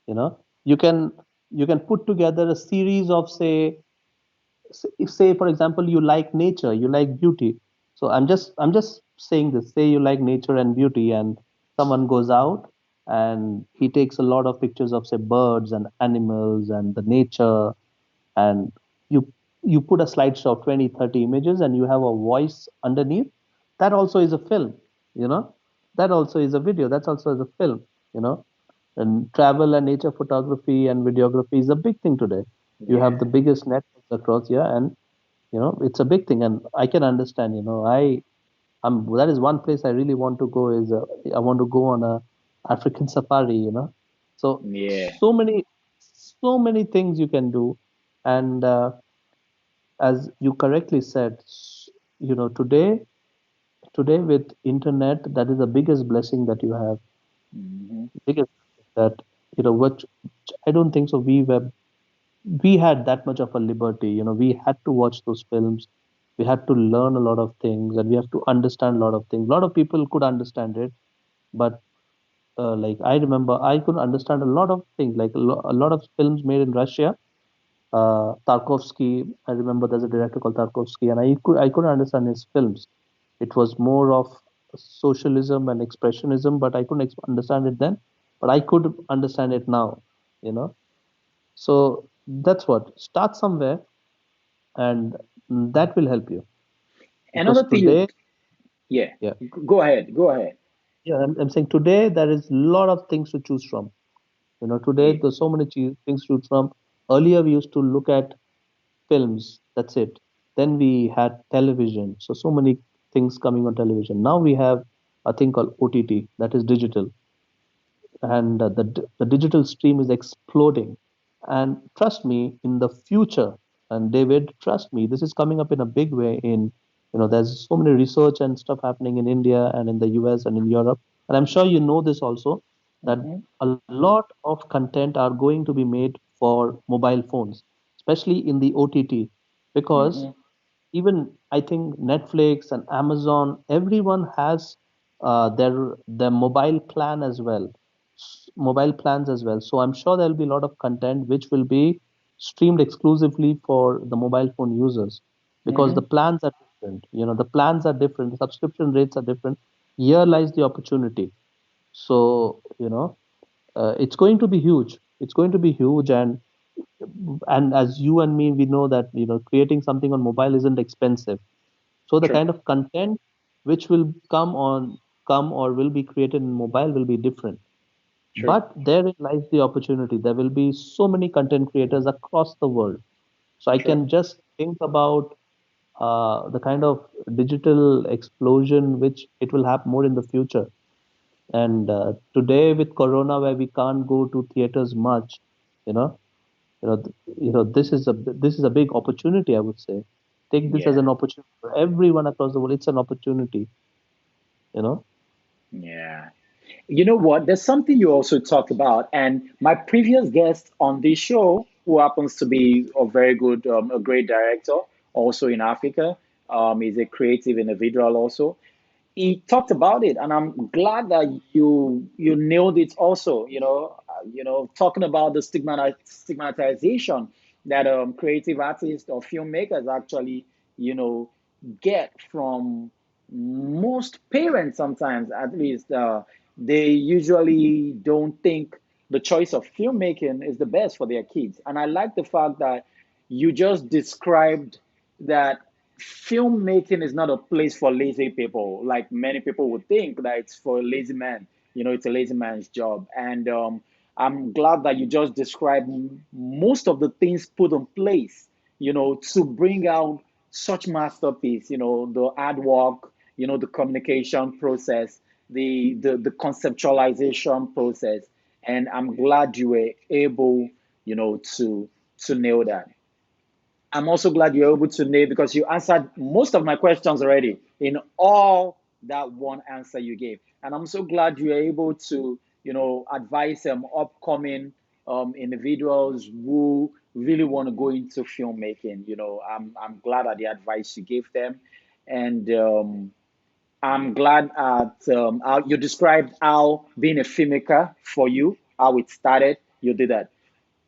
you know you can you can put together a series of, say for example, you like nature, you like beauty. So I'm just saying this. Say you like nature and beauty, and someone goes out and he takes a lot of pictures of, say, birds and animals and the nature, and you you put a slideshow of 20, 30 images, and you have a voice underneath. That also is a film. you know that also is a video. That's also is a film. you know and travel and nature photography and videography is a big thing today. You have the Yeah. biggest networks across here, and it's a big thing. And I can understand. That is one place I really want to go. Is I want to go on a African safari. So Yeah. so many things you can do. And as you correctly said, today with internet, that is the biggest blessing that you have. Hmm. Biggest that which I don't think so. We had that much of a liberty. We had to watch those films. We had to learn a lot of things, and we have to understand a lot of things. A lot of people could understand it, but like I remember, I couldn't understand a lot of things. Like a lot of films made in Russia. Tarkovsky, I remember there's a director called Tarkovsky, and I couldn't understand his films. It was more of socialism and expressionism, but I couldn't understand it then. But I could understand it now. You know, so that's what. Start somewhere, and that will help you. Because Another thing you, today, yeah, yeah, go ahead, go ahead. yeah, I'm saying today there is a lot of things to choose from. Today Yeah. there's so many things to choose from. Earlier we used to look at films. That's it. Then we had television. So many things coming on television. Now we have a thing called OTT, that is digital, and the digital stream is exploding. And trust me, in the future, and David, trust me, this is coming up in a big way. There's so many research and stuff happening in India and in the US and in Europe. And I'm sure you know this also, that Mm-hmm. a lot of content are going to be made for mobile phones, especially in the OTT, because Mm-hmm. even I think Netflix and Amazon, everyone has their mobile plan as well, mobile plans as well. So I'm sure there'll be a lot of content which will be streamed exclusively for the mobile phone users, because Mm-hmm. the plans are different. The plans are different, the subscription rates are different. Here lies the opportunity. So it's going to be huge. It's going to be huge, and as you and me, we know that creating something on mobile isn't expensive. So the True. kind of content which will come or will be created in mobile will be different. True. But therein lies the opportunity. There will be so many content creators across the world. So I True. can just think about the kind of digital explosion which it will have more in the future. And today with Corona, where we can't go to theaters much, you know, this is a big opportunity. I would say, take this as Yeah. an opportunity for everyone across the world. It's an opportunity, you know. Yeah. You know what? There's something you also talked about, and my previous guest on this show, who happens to be a very good, a great director, also in Africa, is a creative individual also. He talked about it, and I'm glad that you nailed it also. Talking about the stigmatization that creative artists or filmmakers actually, you know, get from most parents. Sometimes, at least, they usually don't think the choice of filmmaking is the best for their kids. And I like the fact that you just described that filmmaking is not a place for lazy people, like many people would think that it's for a lazy man. It's a lazy man's job. And I'm glad that you just described most of the things put in place, to bring out such masterpiece. The hard work, the communication process, the conceptualization process. And I'm glad you were able, to nail that. I'm also glad you're able to name, because you answered most of my questions already in all that one answer you gave. And I'm so glad you're able to, advise upcoming individuals who really want to go into filmmaking. I'm glad at the advice you gave them. And I'm glad at how you described how being a filmmaker for you, how it started. You did that.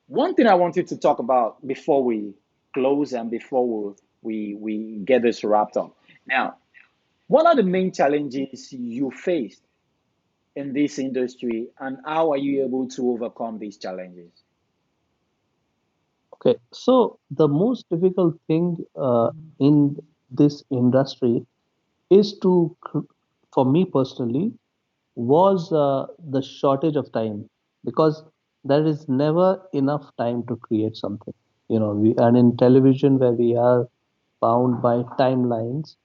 One thing I wanted to talk about before we close and before we get this wrapped up. Now, what are the main challenges you faced in this industry, and how are you able to overcome these challenges? Okay, so the most difficult thing in this industry is for me personally, was the shortage of time, because there is never enough time to create something. And in television, where we are bound by timelines,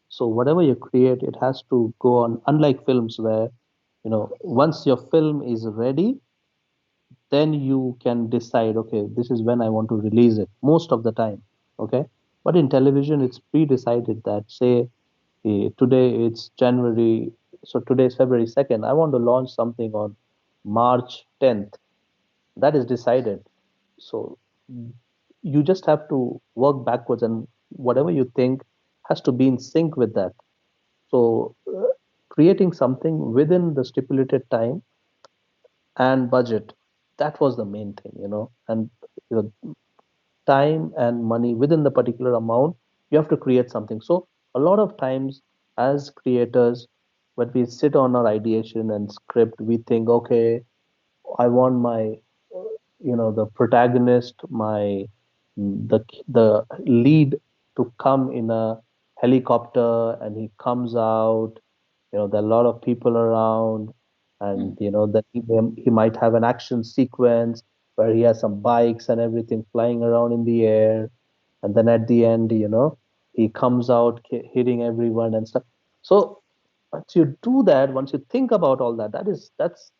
so whatever you create, it has to go on. Unlike films, where once your film is ready, then you can decide, okay, this is when I want to release it, most of the time. Okay, but in television, it's pre-decided that, say, today it's January, so today is February 2nd. I want to launch something on March 10th. That is decided. So you just have to work backwards, and whatever you think has to be in sync with that. So creating something within the stipulated time and budget, that was the main thing, and you know, time and money within the particular amount, you have to create something. So a lot of times, as creators, when we sit on our ideation and script, we think, okay, I want my, the protagonist, the lead, to come in a helicopter, and he comes out. There are a lot of people around, and Mm, that he might have an action sequence where he has some bikes and everything flying around in the air, and then at the end, he comes out hitting everyone and stuff. So once you do that, once you think about all that, that's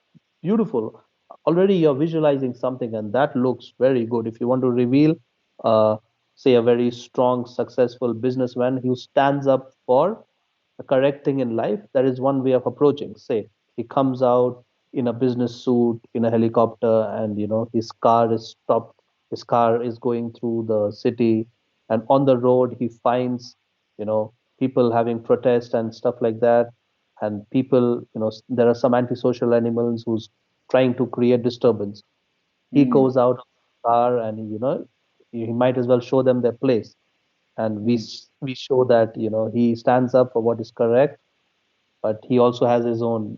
beautiful. Already you're visualizing something, and that looks very good. If you want to reveal, uh, say, a very strong, successful businessman who stands up for the correct thing in life, there is one way of approaching, say. He comes out in a business suit, in a helicopter, and his car is stopped. His car is going through the city, and on the road he finds, people having protest and stuff like that. And people, there are some antisocial animals who's trying to create disturbance. He mm, goes out of the car, and he might as well show them their place. And we mm, s- we show that he stands up for what is correct, but he also has his own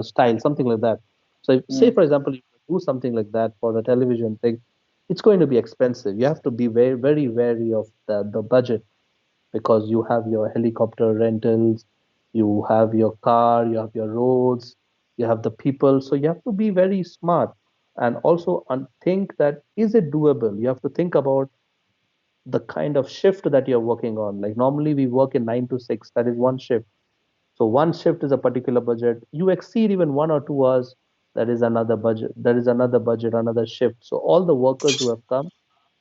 style, something like that. So say mm, for example, you do something like that for the television thing, it's going to be expensive. You have to be very very wary of the budget, because you have your helicopter rentals, you have your car, you have your roads, you have the people. So you have to be very smart, and also think that is it doable. You have to think about the kind of shift that you're working on. Like normally we work in 9 to 6, that is one shift. So one shift is a particular budget. You exceed even 1 or 2 hours, that is another budget. There is another budget, another shift. So all the workers who have come,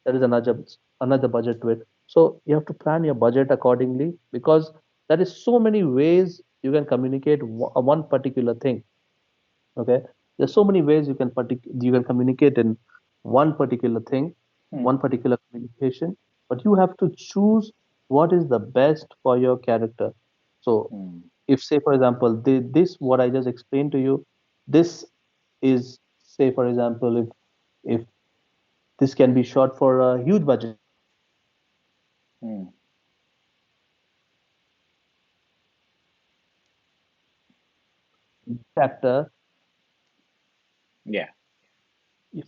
there is another budget to it. So you have to plan your budget accordingly, because there is so many ways you can communicate one particular thing. Okay, there's so many ways you can communicate in one particular thing, mm, one particular communication, but you have to choose what is the best for your character. So mm, if, say for example, this what I just explained to you, this is, say for example, if this can be shot for a huge budget, mm. actor, Yeah,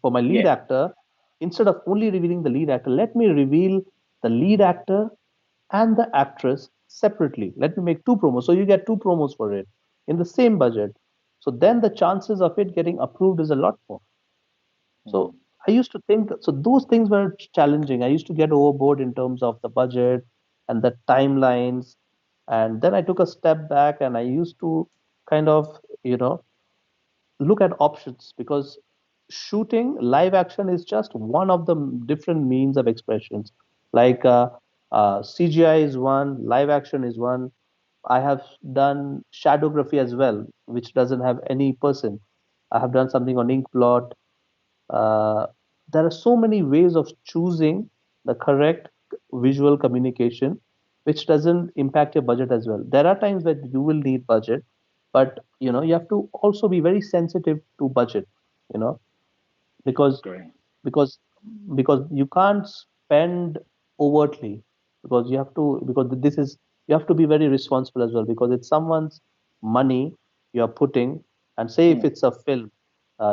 for my lead yeah. actor, instead of only revealing the lead actor, let me reveal the lead actor and the actress separately. Let me make two promos. So you get two promos for it in the same budget. So then the chances of it getting approved is a lot more. So Mm, I used to think, so those things were challenging. I used to get overboard in terms of the budget and the timelines. And then I took a step back and I used to kind of, you know, look at options, because shooting live action is just one of the different means of expressions. Like CGI is one, live action is one. I have done shadowgraphy as well, which doesn't have any person. I have done something on ink blot. Uh, there are so many ways of choosing the correct visual communication, which doesn't impact your budget as well. There are times that you will need budget, but you have to also be very sensitive to budget. You know, because great. because because you can't spend overtly, because this is, you have to be very responsible as well, because it's someone's money you are putting. And say if Mm, it's a film,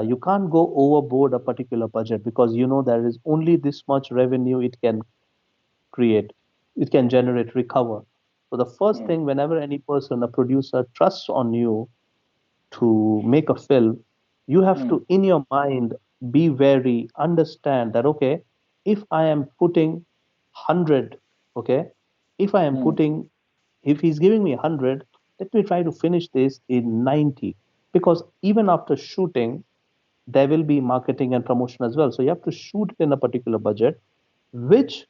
you can't go overboard a particular budget, because there is only this much revenue it can create, it can generate, recover. So the first mm, thing, whenever any person, a producer, trusts on you to make a film, you have mm, to, in your mind, be very, understand that, okay, if I am putting 100, okay, if I am mm, putting, if he's giving me 100, let me try to finish this in 90. Because even after shooting, there will be marketing and promotion as well. So you have to shoot it in a particular budget, which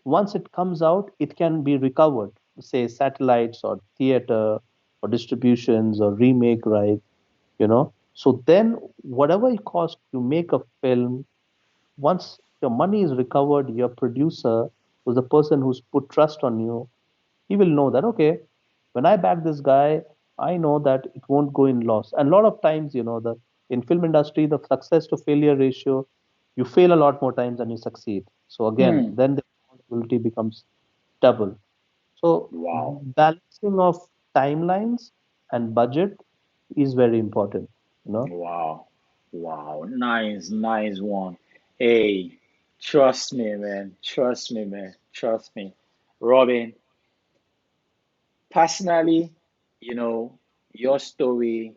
once it comes out, it can be recovered, say satellites or theater or distributions or remake rights. So then whatever it costs to make a film, once your money is recovered, your producer, who's the person who's put trust on you, he will know that, okay, when I back this guy, I know that it won't go in loss. And a lot of times, the in film industry, the success to failure ratio, you fail a lot more times than you succeed. So again, mm. then the responsibility becomes double. So Wow. balancing of timelines and budget is very important. Wow. Wow. Nice, nice one. Hey, trust me, man. Trust me, man. Trust me. Robin, personally, you know, your story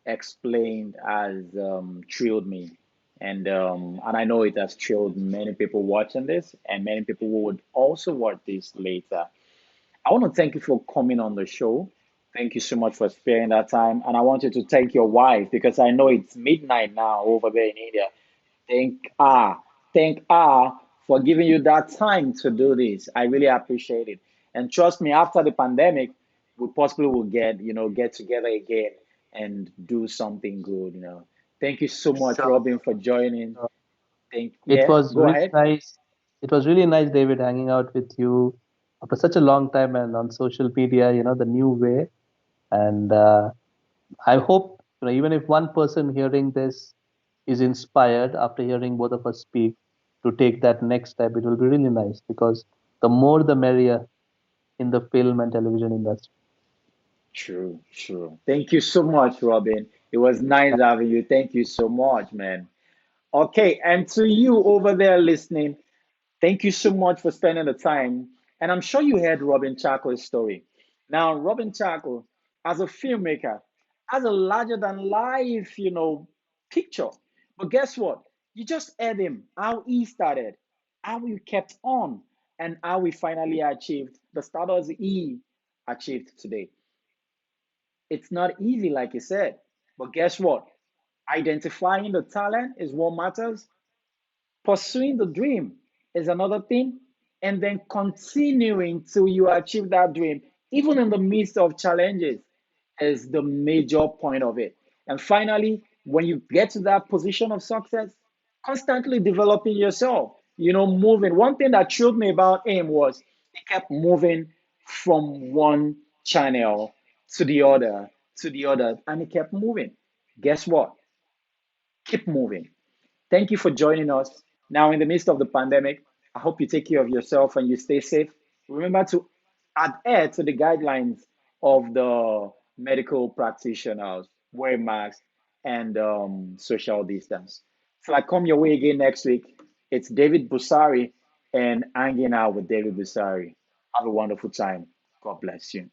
explained has thrilled me. And I know it has thrilled many people watching this and many people who would also watch this later. I want to thank you for coming on the show. Thank you so much for sparing that time. And I want you to thank your wife because I know it's midnight now over there in India. Thank her. Thank her for giving you that time to do this. I really appreciate it. And trust me, after the pandemic, we possibly will get together again and do something good. Thank you so much, Sure. Robin, for joining. Sure. It Yeah, was go really ahead. nice. It was really nice, David, hanging out with you after such a long time and on social media, the new way. And I hope, even if one person hearing this is inspired after hearing both of us speak to take that next step, it will be really nice because the more the merrier in the film and television industry. True, true. Thank you so much, Robin. It was nice having you. Thank you so much, man. Okay, and to you over there listening, thank you so much for spending the time. And I'm sure you heard Robin Chaco's story. Now, Robin Chaco, as a filmmaker, has a larger than life picture. But guess what? You just heard him, how he started, how he kept on, and how he finally achieved the status he achieved today. It's not easy, like you said. But guess what? Identifying the talent is what matters. Pursuing the dream is another thing, and then continuing till you achieve that dream, even in the midst of challenges, is the major point of it. And finally, when you get to that position of success, constantly developing yourself, moving. One thing that thrilled me about him was he kept moving from one channel to the other, and he kept moving. Guess what? Keep moving. Thank you for joining us. Now, in the midst of the pandemic, I hope you take care of yourself and you stay safe. Remember to adhere to the guidelines of the medical practitioners, wear masks, and social distance. So I come your way again next week. It's David Busari and hanging out with David Busari. Have a wonderful time. God bless you.